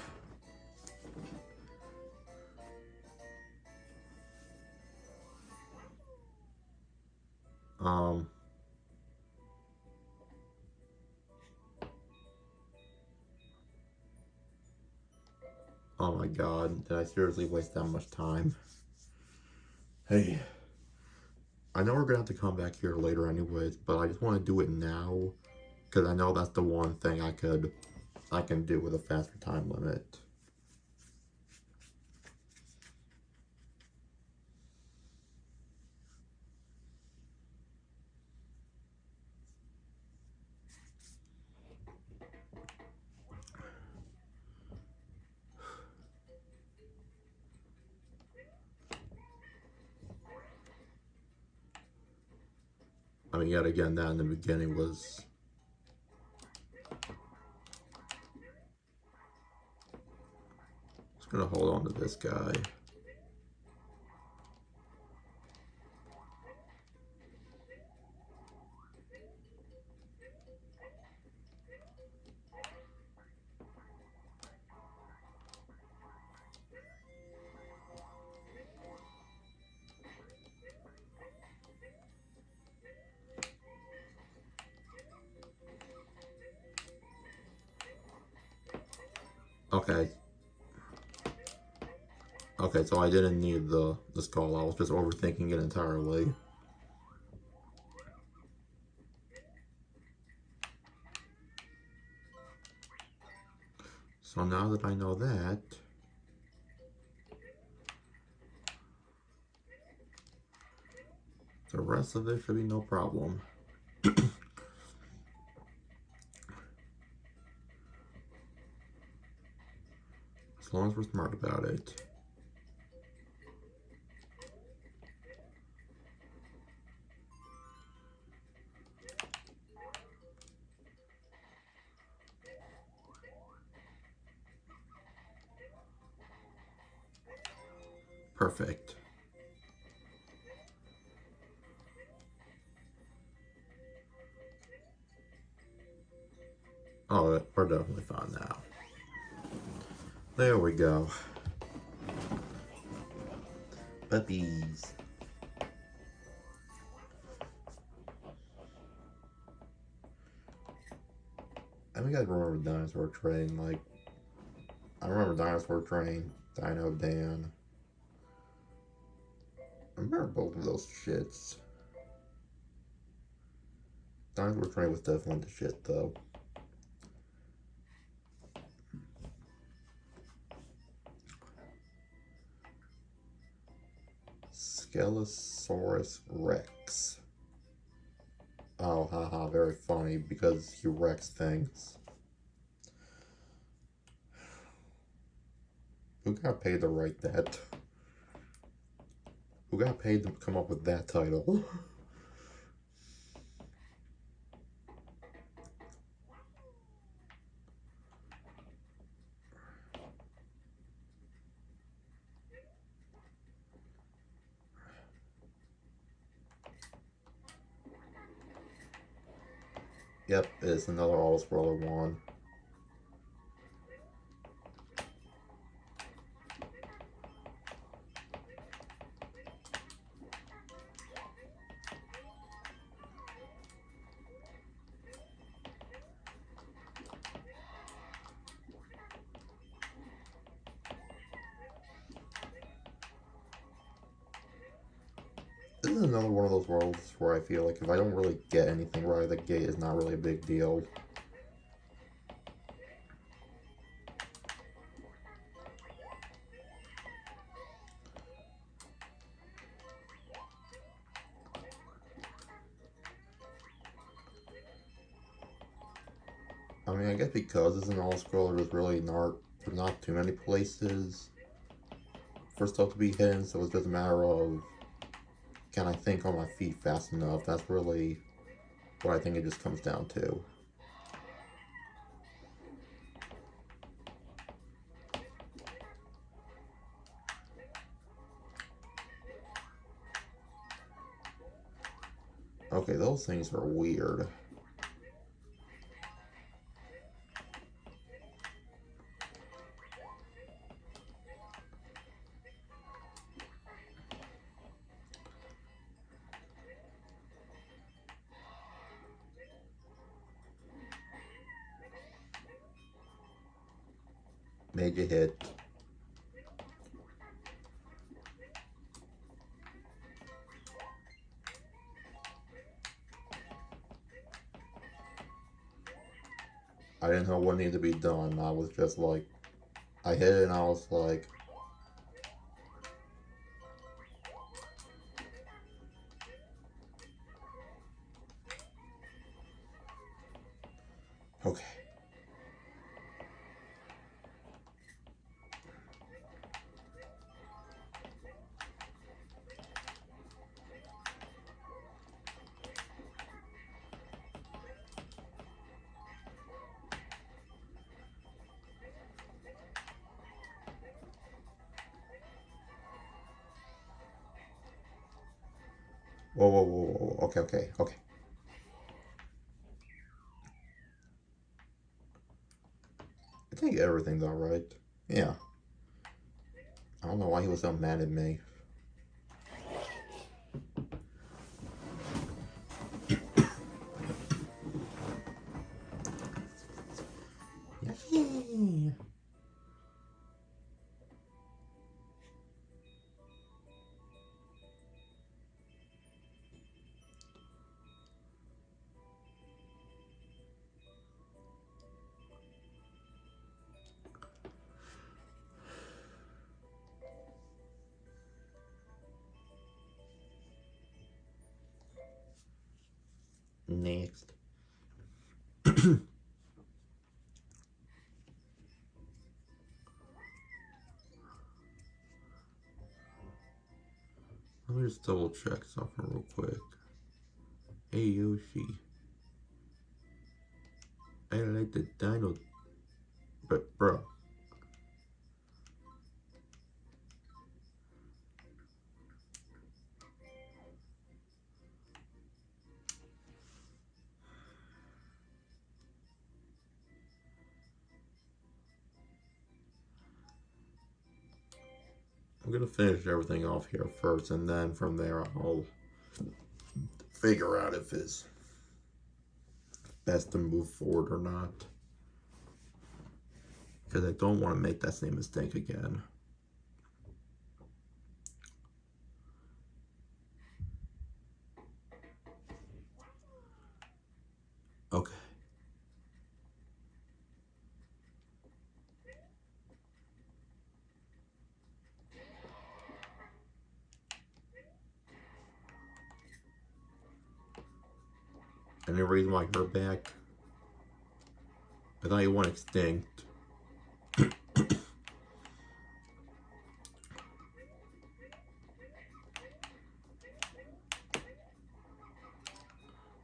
Um. Oh my god, did I seriously waste that much time? Hey, I know we're gonna have to come back here later anyways, but I just want to do it now, because I know that's the one thing I can do with a faster time limit. I mean, yet again, that in the beginning was. Just gonna hold on to this guy. Okay. Okay, so I didn't need the skull. I was just overthinking it entirely. So now that I know that, the rest of it should be no problem. As long as we're smart about it. Perfect. Oh, we're definitely fine now. There we go. Puppies. I think I remember Dinosaur Train. Like, I remember Dinosaur Train, Dino Dan. I remember both of those shits. Dinosaur Train was definitely the shit, though. Skelosaurus Rex. Oh, haha, very funny because he wrecks things. Who got paid to write that? Who got paid to come up with that title? Yep, it's another auto-scroller one. This is another one of those worlds where I feel like if I don't really get anything right, the gate is not really a big deal. I mean, I guess because it's an auto-scroller, there's not too many places for stuff to be hidden, so it's just a matter of, can I think on my feet fast enough? That's really what I think it just comes down to. Okay, those things are weird. Made you hit. I didn't know what needed to be done. I was just like, I hit it and I was like, okay. Whoa, whoa, whoa, whoa. Okay, okay, okay. I think everything's alright. Yeah. I don't know why he was so mad at me. Yeah. Next. just double check something real quick. Hey Yoshi. I like the dino. But bro. I'm gonna finish everything off here first, and then from there I'll figure out if it's best to move forward or not. Because I don't want to make that same mistake again. Okay. Any reason why you're back? I thought you went extinct.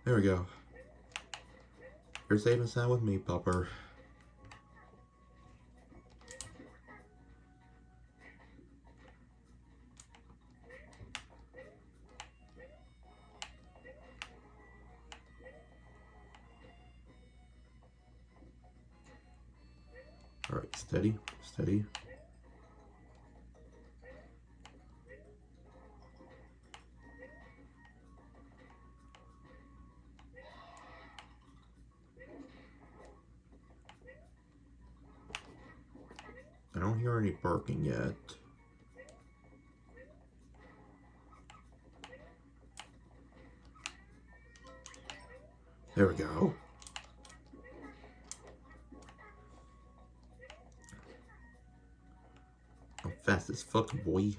There we go. You're safe and sound with me, pupper. Alright, steady, steady. I don't hear any barking yet. There we go. I'm fast as fuck, boy.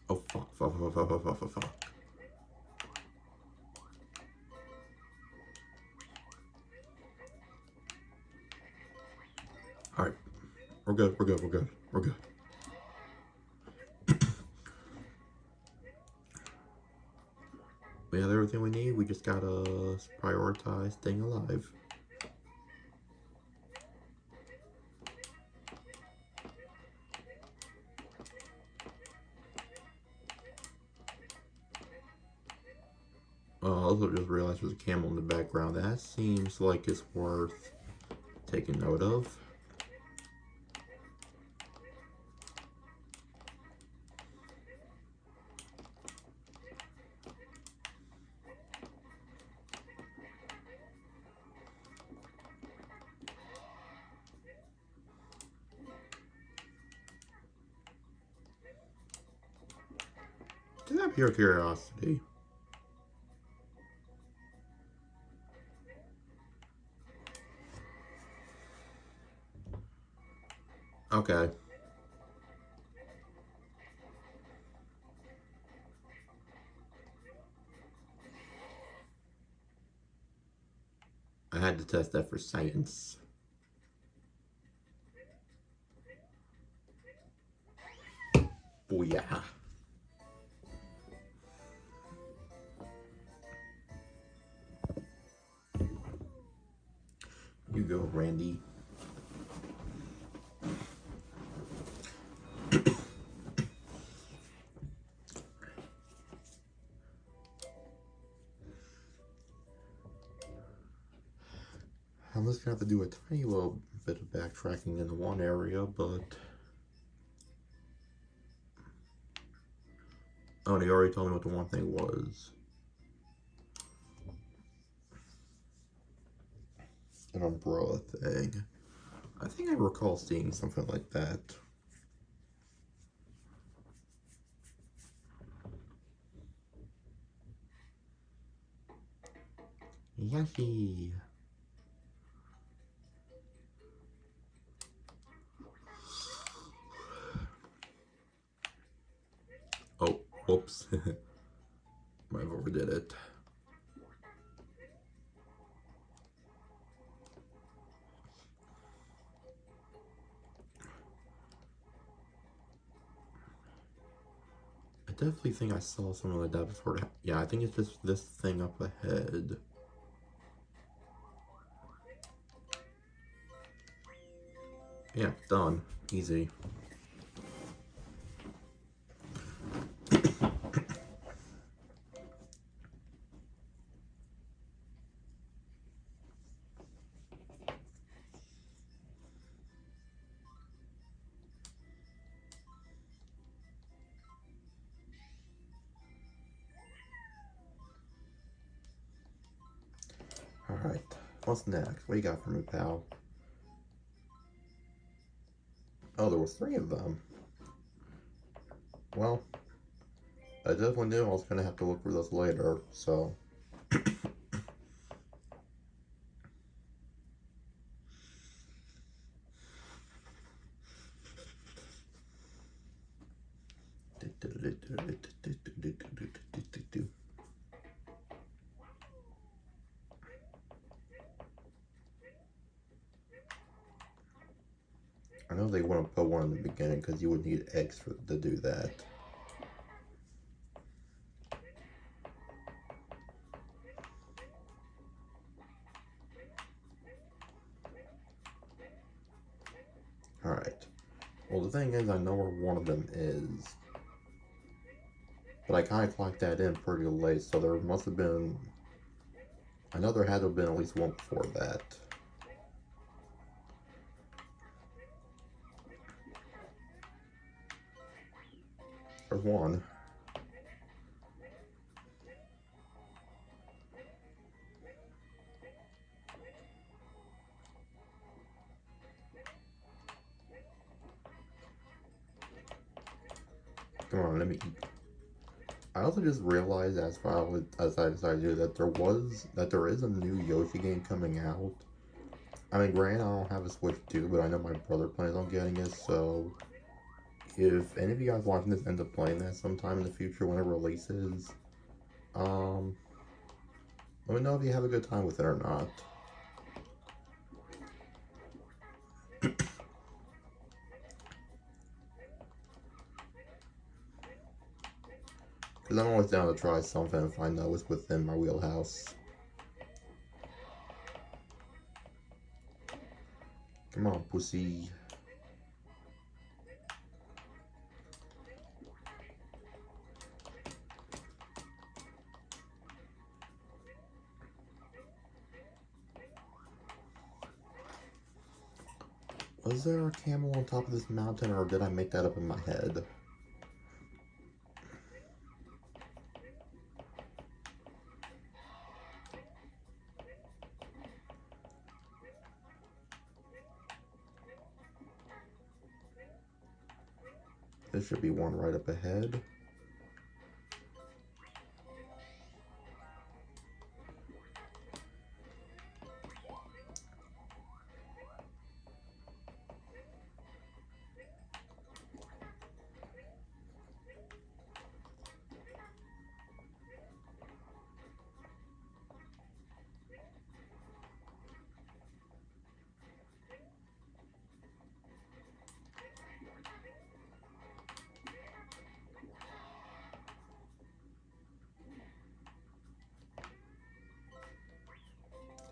Oh fuck, fuck, fuck, fuck, fuck, fuck, fuck, fuck. Alright. We're good, we're good, we're good, we're good. We have everything we need, we just gotta prioritize staying alive. I also just realized there's a camel in the background. That seems like it's worth taking note of. Just out of pure curiosity. Okay. I had to test that for science. Booyah. You go, Randy. I'm just gonna have to do a tiny little bit of backtracking in one area, but... Oh, and he already told me what the one thing was. An umbrella thing. I think I recall seeing something like that. Yoshi. Whoops. Might have overdid it. I definitely think I saw something like that before. Yeah, I think it's just this thing up ahead. Yeah, done. Easy. Alright, what's next? What you got for me, pal? Oh, there was 3 of them. Well, I definitely knew I was gonna have to look for this later, so. I know they want to put one in the beginning because you would need eggs to do that. Alright. Well, the thing is, I know where one of them is. But I kind of clocked that in pretty late, so there must have been... I know there had to have been at least one before that. There's one. Come on, let me eat. I also just realized as I decided to do that there is a new Yoshi game coming out. I mean, granted, I don't have a Switch 2, but I know my brother plans on getting it, so if any of you guys watching this end up playing that sometime in the future when it releases, let me know if you have a good time with it or not. Because I'm always down to try something if I know it's within my wheelhouse. Come on, pussy. Was there a camel on top of this mountain, or did I make that up in my head? There should be one right up ahead.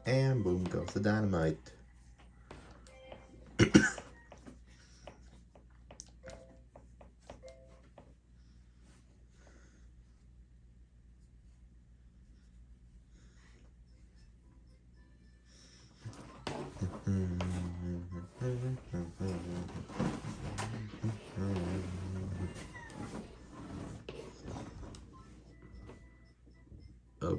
And boom goes the dynamite. A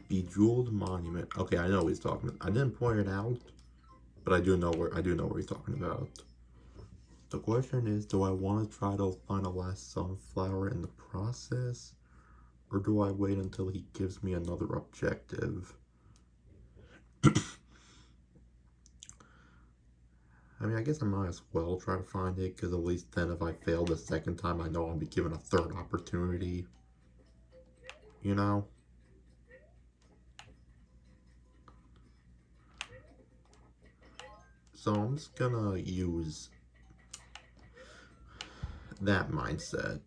bejeweled monument. Okay, I know what he's talking about. I didn't point it out, but I do know where he's talking about. The question is, do I want to try to find a last sunflower in the process, or do I wait until he gives me another objective? I mean, I guess I might as well try to find it, because at least then if I fail the second time, I know I'll be given a third opportunity. You know? So I'm just gonna use that mindset.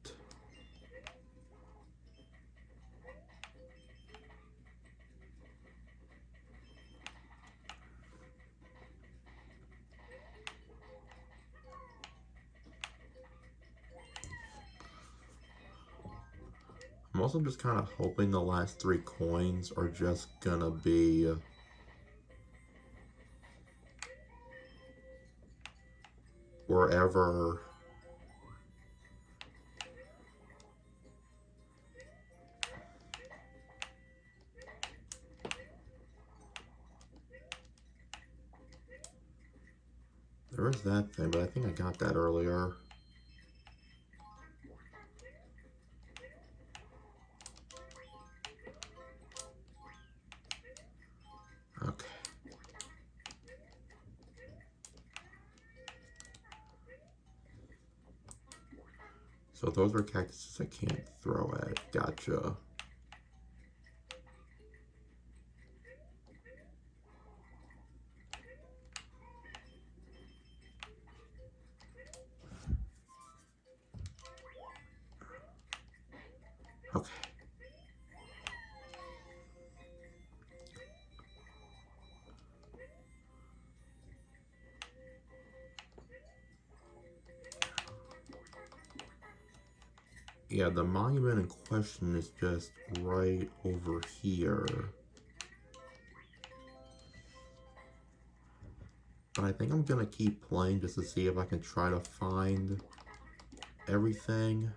I'm also just kind of hoping the last 3 coins are just gonna be wherever. There is that thing, but I think I got that earlier. Okay. So those are cactuses I can't throw at. Gotcha. Okay. Yeah, the monument in question is just right over here. But I think I'm gonna keep playing just to see if I can try to find everything.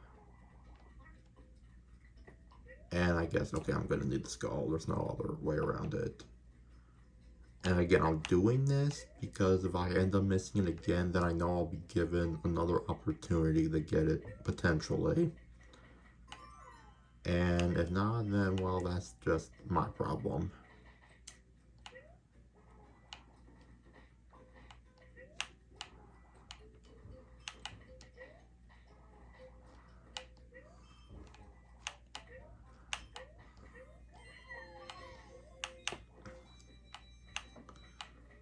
And I guess, okay, I'm gonna need the skull. There's no other way around it. And again, I'm doing this because if I end up missing it again, then I know I'll be given another opportunity to get it, potentially. And if not, then, well, that's just my problem.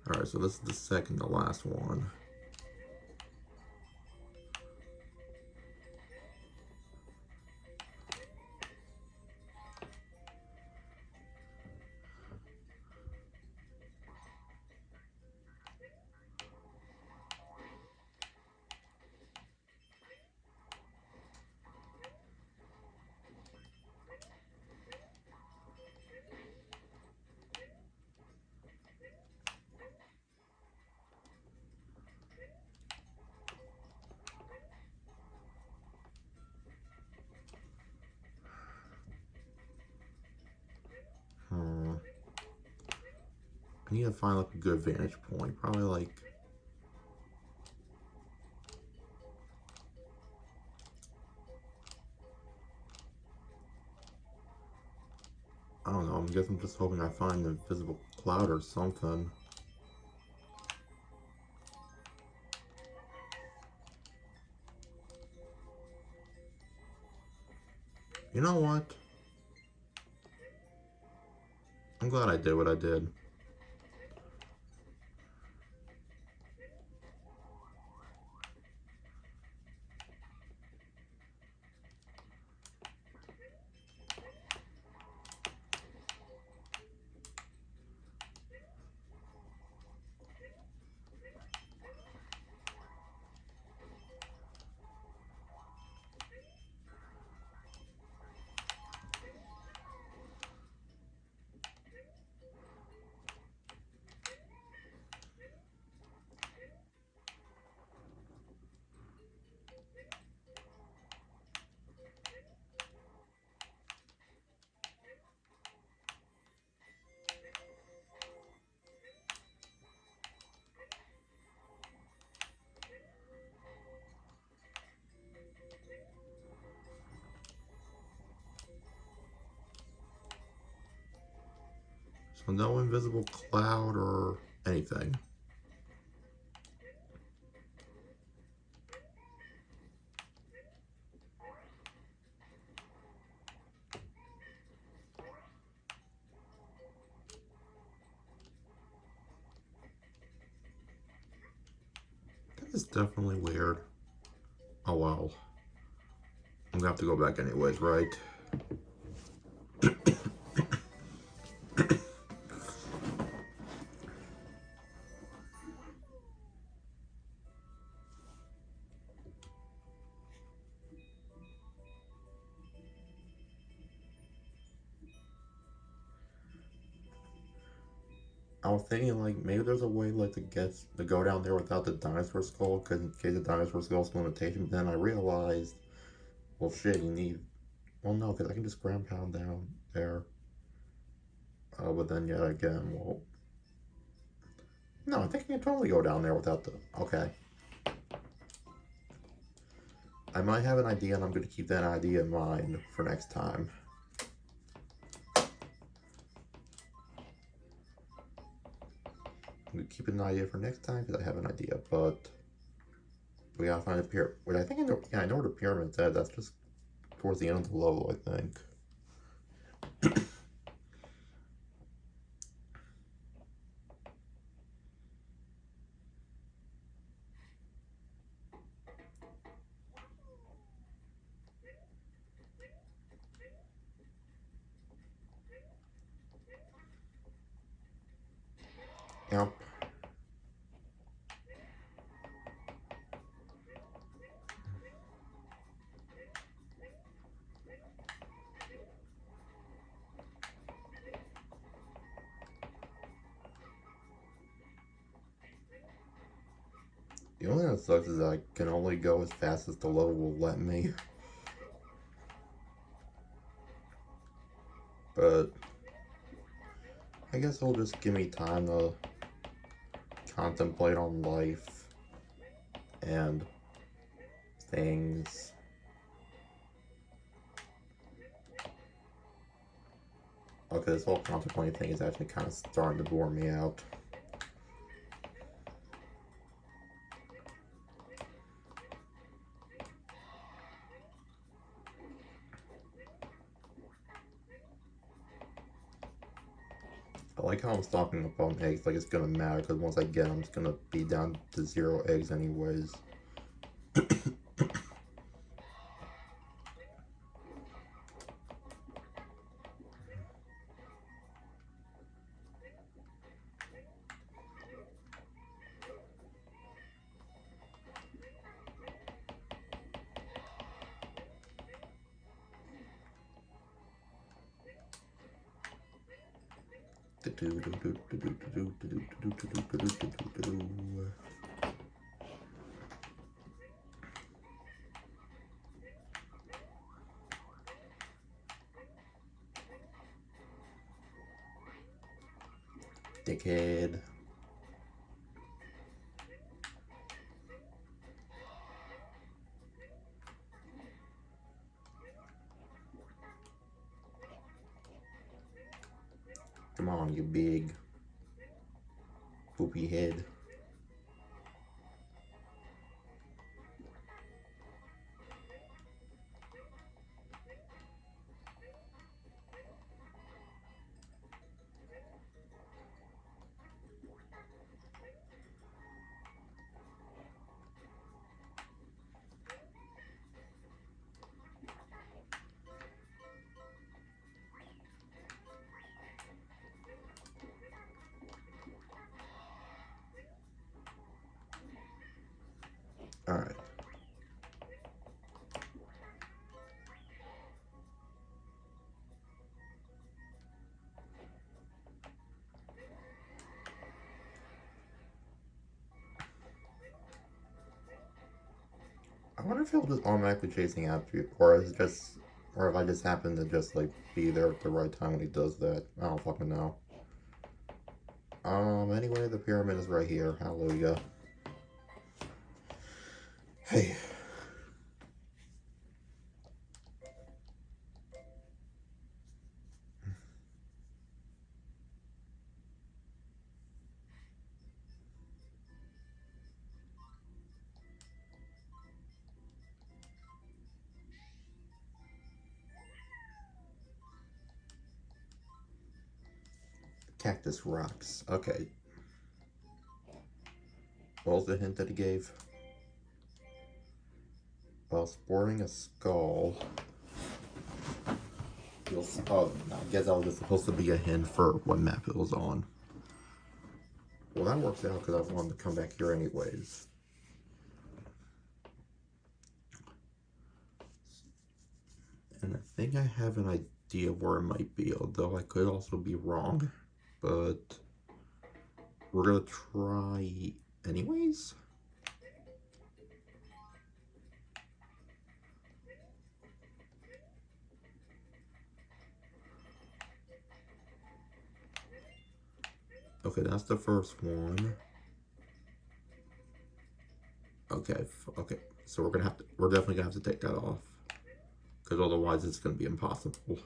Alright, so this is the second to last one. Hmm. I need to find like a good vantage point. Probably like, I don't know, I guess I'm just hoping I find an invisible cloud or something. You know what? I'm glad I did what I did. So no invisible cloud or anything. definitely weird. Oh well. I'm gonna have to go back anyways, right? I was thinking like maybe there's a way like to go down there without the dinosaur skull, because in case the dinosaur skull's limitation. But then I realized, well, shit, you need. Well, no, because I can just ground pound down there. But then yet again, well, no, I think I can totally go down there without the. Okay, I might have an idea, and I'm gonna keep that idea in mind for next time. I'm gonna keep an idea for next time because I have an idea, but we gotta find a pyramid. Wait, I think I know. Yeah, I know where the pyramid's at. That's just towards the end of the level, I think. Yep. The only thing that sucks is I can only go as fast as the level will let me. But I guess it'll just give me time to contemplate on life and things. Okay, this whole contemplating thing is actually kind of starting to bore me out. I like how I'm stocking up on eggs, like it's gonna matter, because once I get them, it's gonna be down to 0 eggs anyways. Dickhead. Come on, you big poopy head. Alright. I wonder if he'll just automatically chasing after you, or is it just, or if I just happen to just like be there at the right time when he does that. I don't fucking know. Anyway, the pyramid is right here. Hallelujah. Hey. Cactus rocks. Okay. What was the hint that he gave? sporting a skull. Oh, I guess that was just supposed to be a hint for what map it was on. Well, that works out because I wanted to come back here anyways. And I think I have an idea where it might be, although I could also be wrong. But we're gonna try anyways. Okay, that's the first one. Okay, okay. So we're definitely gonna have to take that off. Because otherwise it's gonna be impossible.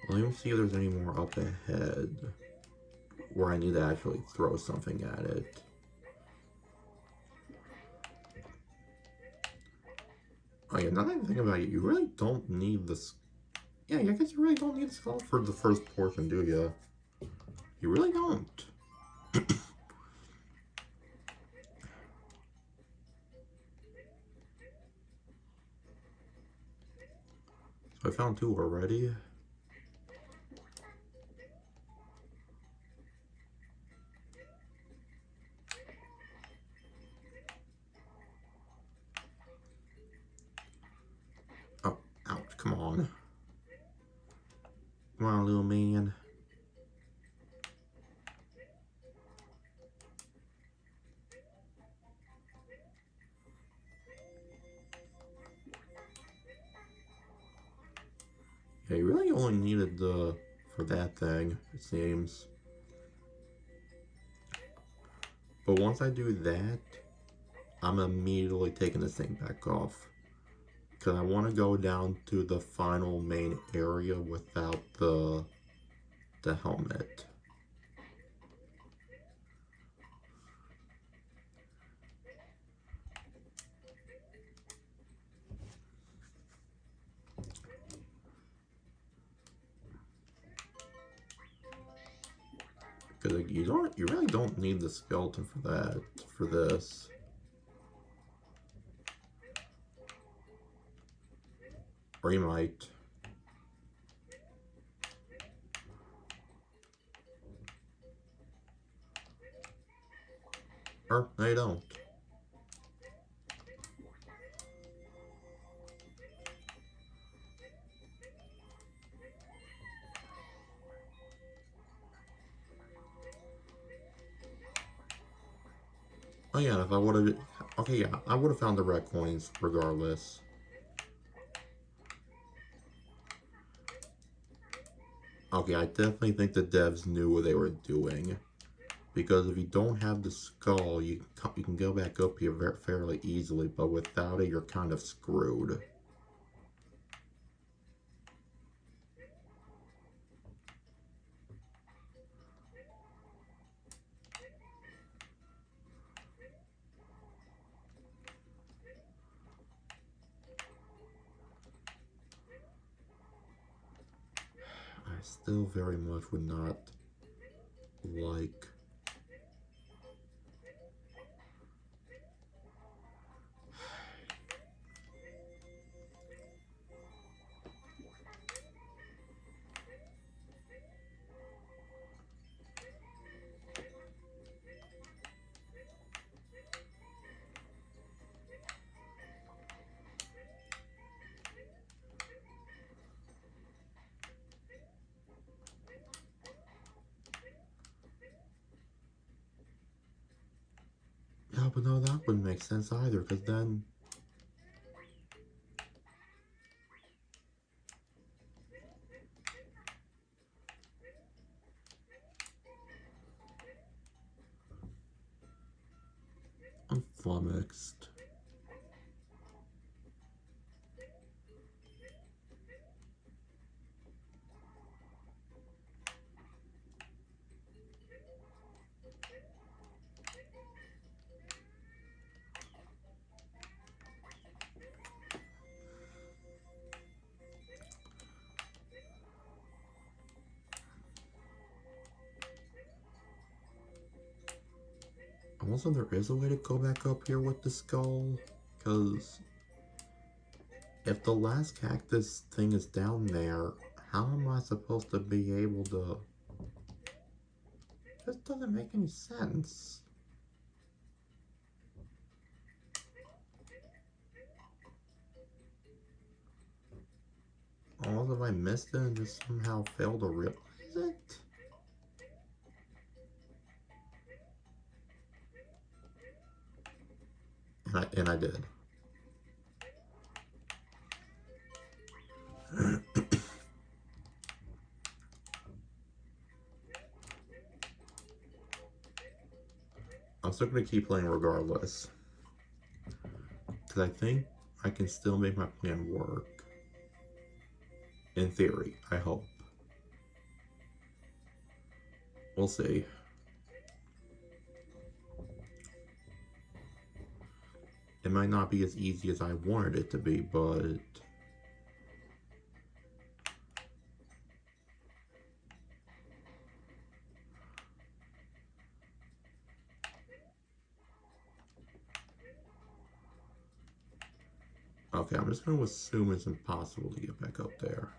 Let me see if there's any more up ahead where I need to actually throw something at it. Oh yeah, now that I'm thinking about it, you really don't need this. Yeah, I guess you really don't need the skull for the first portion, do you? You really don't. So I found two already. Oh, ouch, come on. Come on, little man. Yeah, you really only needed for that thing, it seems. But once I do that, I'm immediately taking this thing back off. Because I want to go down to the final main area without the helmet. Because you really don't need the skeleton for this. Or you might. Or no, you don't. Oh yeah, if I would have... Okay, yeah, I would have found the red coins regardless. Okay, I definitely think the devs knew what they were doing. Because if you don't have the skull, you can go back up here fairly easily, but without it, you're kind of screwed. I still very much would not like... Yeah, but no, that wouldn't make sense either, because then... I'm flummoxed. Also, there is a way to go back up here with the skull, because if the last cactus thing is down there, how am I supposed to be able to... This doesn't make any sense. Unless if I missed it and just somehow failed to realize it? And I did. I'm still going to keep playing regardless. Because I think I can still make my plan work. In theory, I hope. We'll see. It might not be as easy as I wanted it to be, but... Okay, I'm just going to assume it's impossible to get back up there.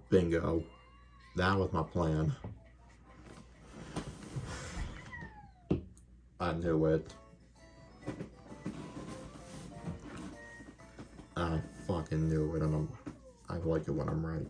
Bingo. That was my plan. I knew it. I fucking knew it, and I like it when I'm right.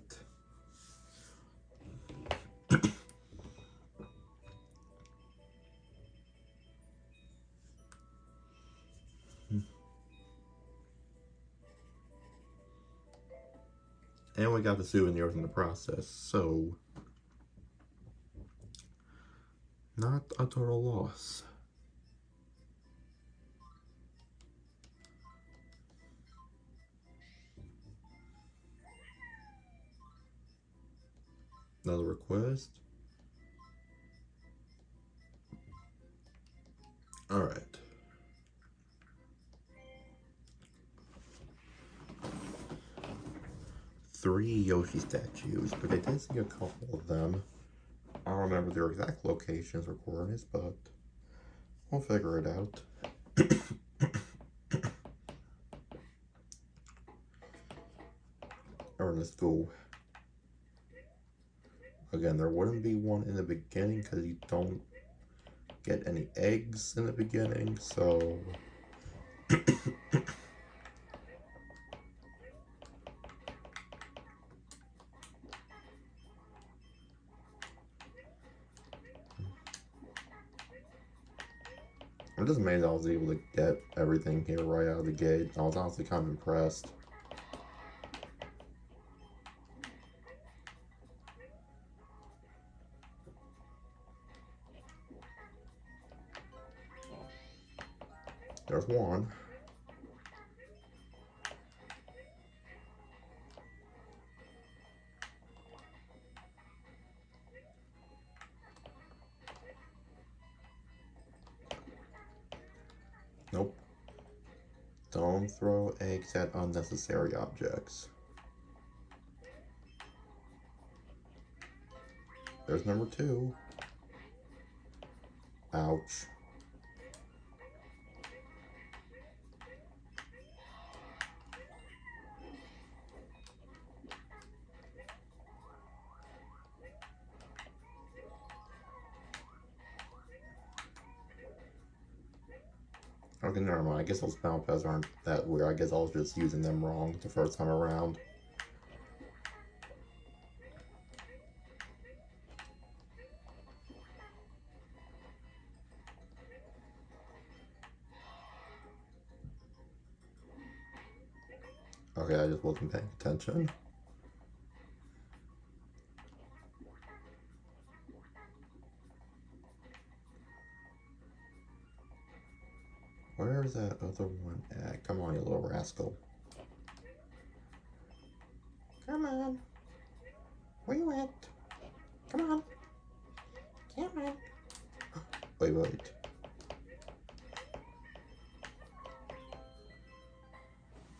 And we got the souvenirs in the process, so... Not a total loss. Another request. Alright. Three Yoshi statues, but I did see a couple of them. I don't remember their exact locations or coordinates, but we'll figure it out. Alright, let's go. Again, there wouldn't be one in the beginning because you don't get any eggs in the beginning, so... I'm just amazed I was able to get everything here right out of the gate. I was honestly kind of impressed. There's one. Nope. Don't throw eggs at unnecessary objects. There's number two. Ouch. Okay, never mind. I guess those pound pads aren't that weird. I guess I was just using them wrong the first time around. Okay, I just wasn't paying attention. Where's that other one at? Come on, you little rascal. Come on. Wait.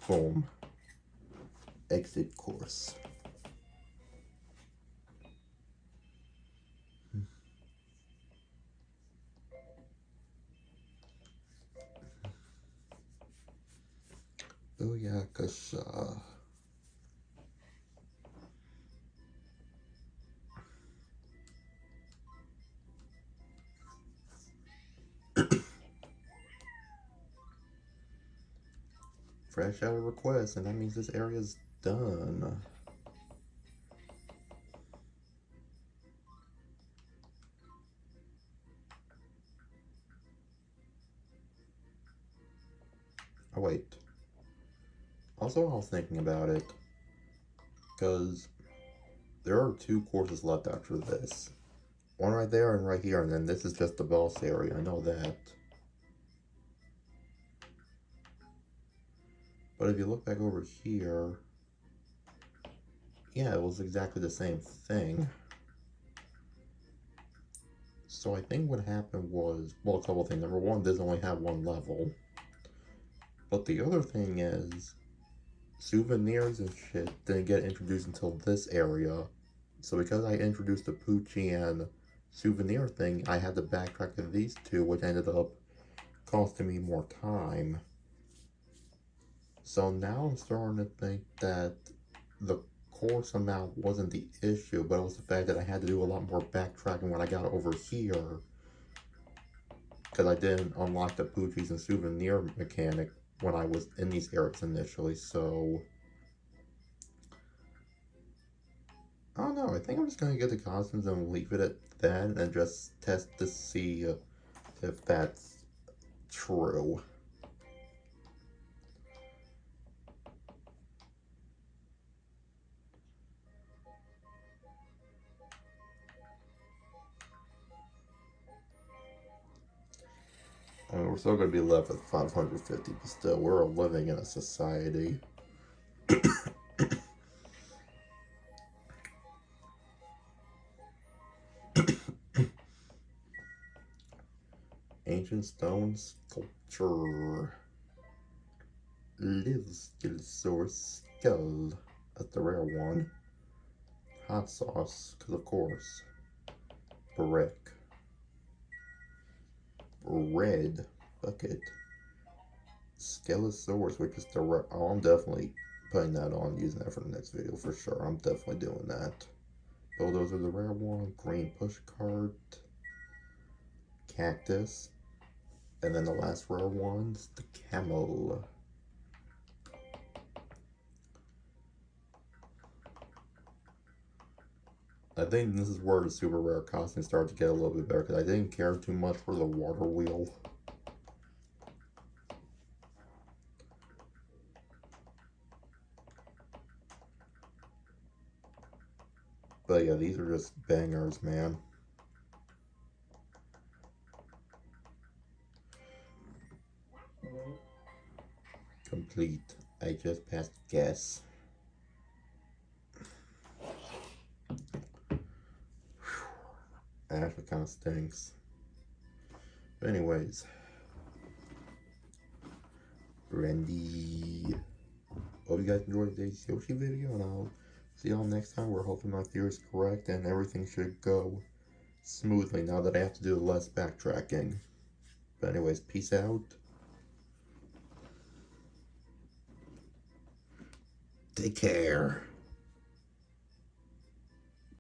Boom. Exit course. Booyakasha. Fresh out of request, and that means this area's done. Oh, wait. Also, I was thinking about it, because there are 2 courses left after this. One right there and right here, and then this is just the boss area, I know that. But if you look back over here, yeah, it was exactly the same thing. So I think what happened was, well, a couple things. Number one, this only had 1 level. But the other thing is, souvenirs and shit didn't get introduced until this area. So because I introduced the Poochie and souvenir thing, I had to backtrack to these 2, which ended up costing me more time. So now I'm starting to think that the course amount wasn't the issue, but it was the fact that I had to do a lot more backtracking when I got over here. Because I didn't unlock the Poochies and souvenir mechanic when I was in these areas initially, so I don't know, I think I'm just going to get the costumes and leave it at that and just test to see if that's true. I mean, we're still going to be left with 550, but still, we're living in a society. Ancient stone sculpture. Little skill source skull. That's the rare one. Hot sauce, because of course. Brick. Red bucket. Skelesaurus, which is the rare. Oh, I'm definitely putting that on, using that for the next video for sure. I'm definitely doing that. So those are the rare one. Green push cart. Cactus. And then the last rare one's the camel. I think this is where the super rare costumes start to get a little bit better, because I didn't care too much for the water wheel. But yeah, these are just bangers, man. Complete. I just passed guess. Actually kind of stinks. But anyways. Brandy. Hope you guys enjoyed today's Yoshi video, and I'll see y'all next time. We're hoping my theory is correct and everything should go smoothly now that I have to do less backtracking. But anyways, peace out. Take care.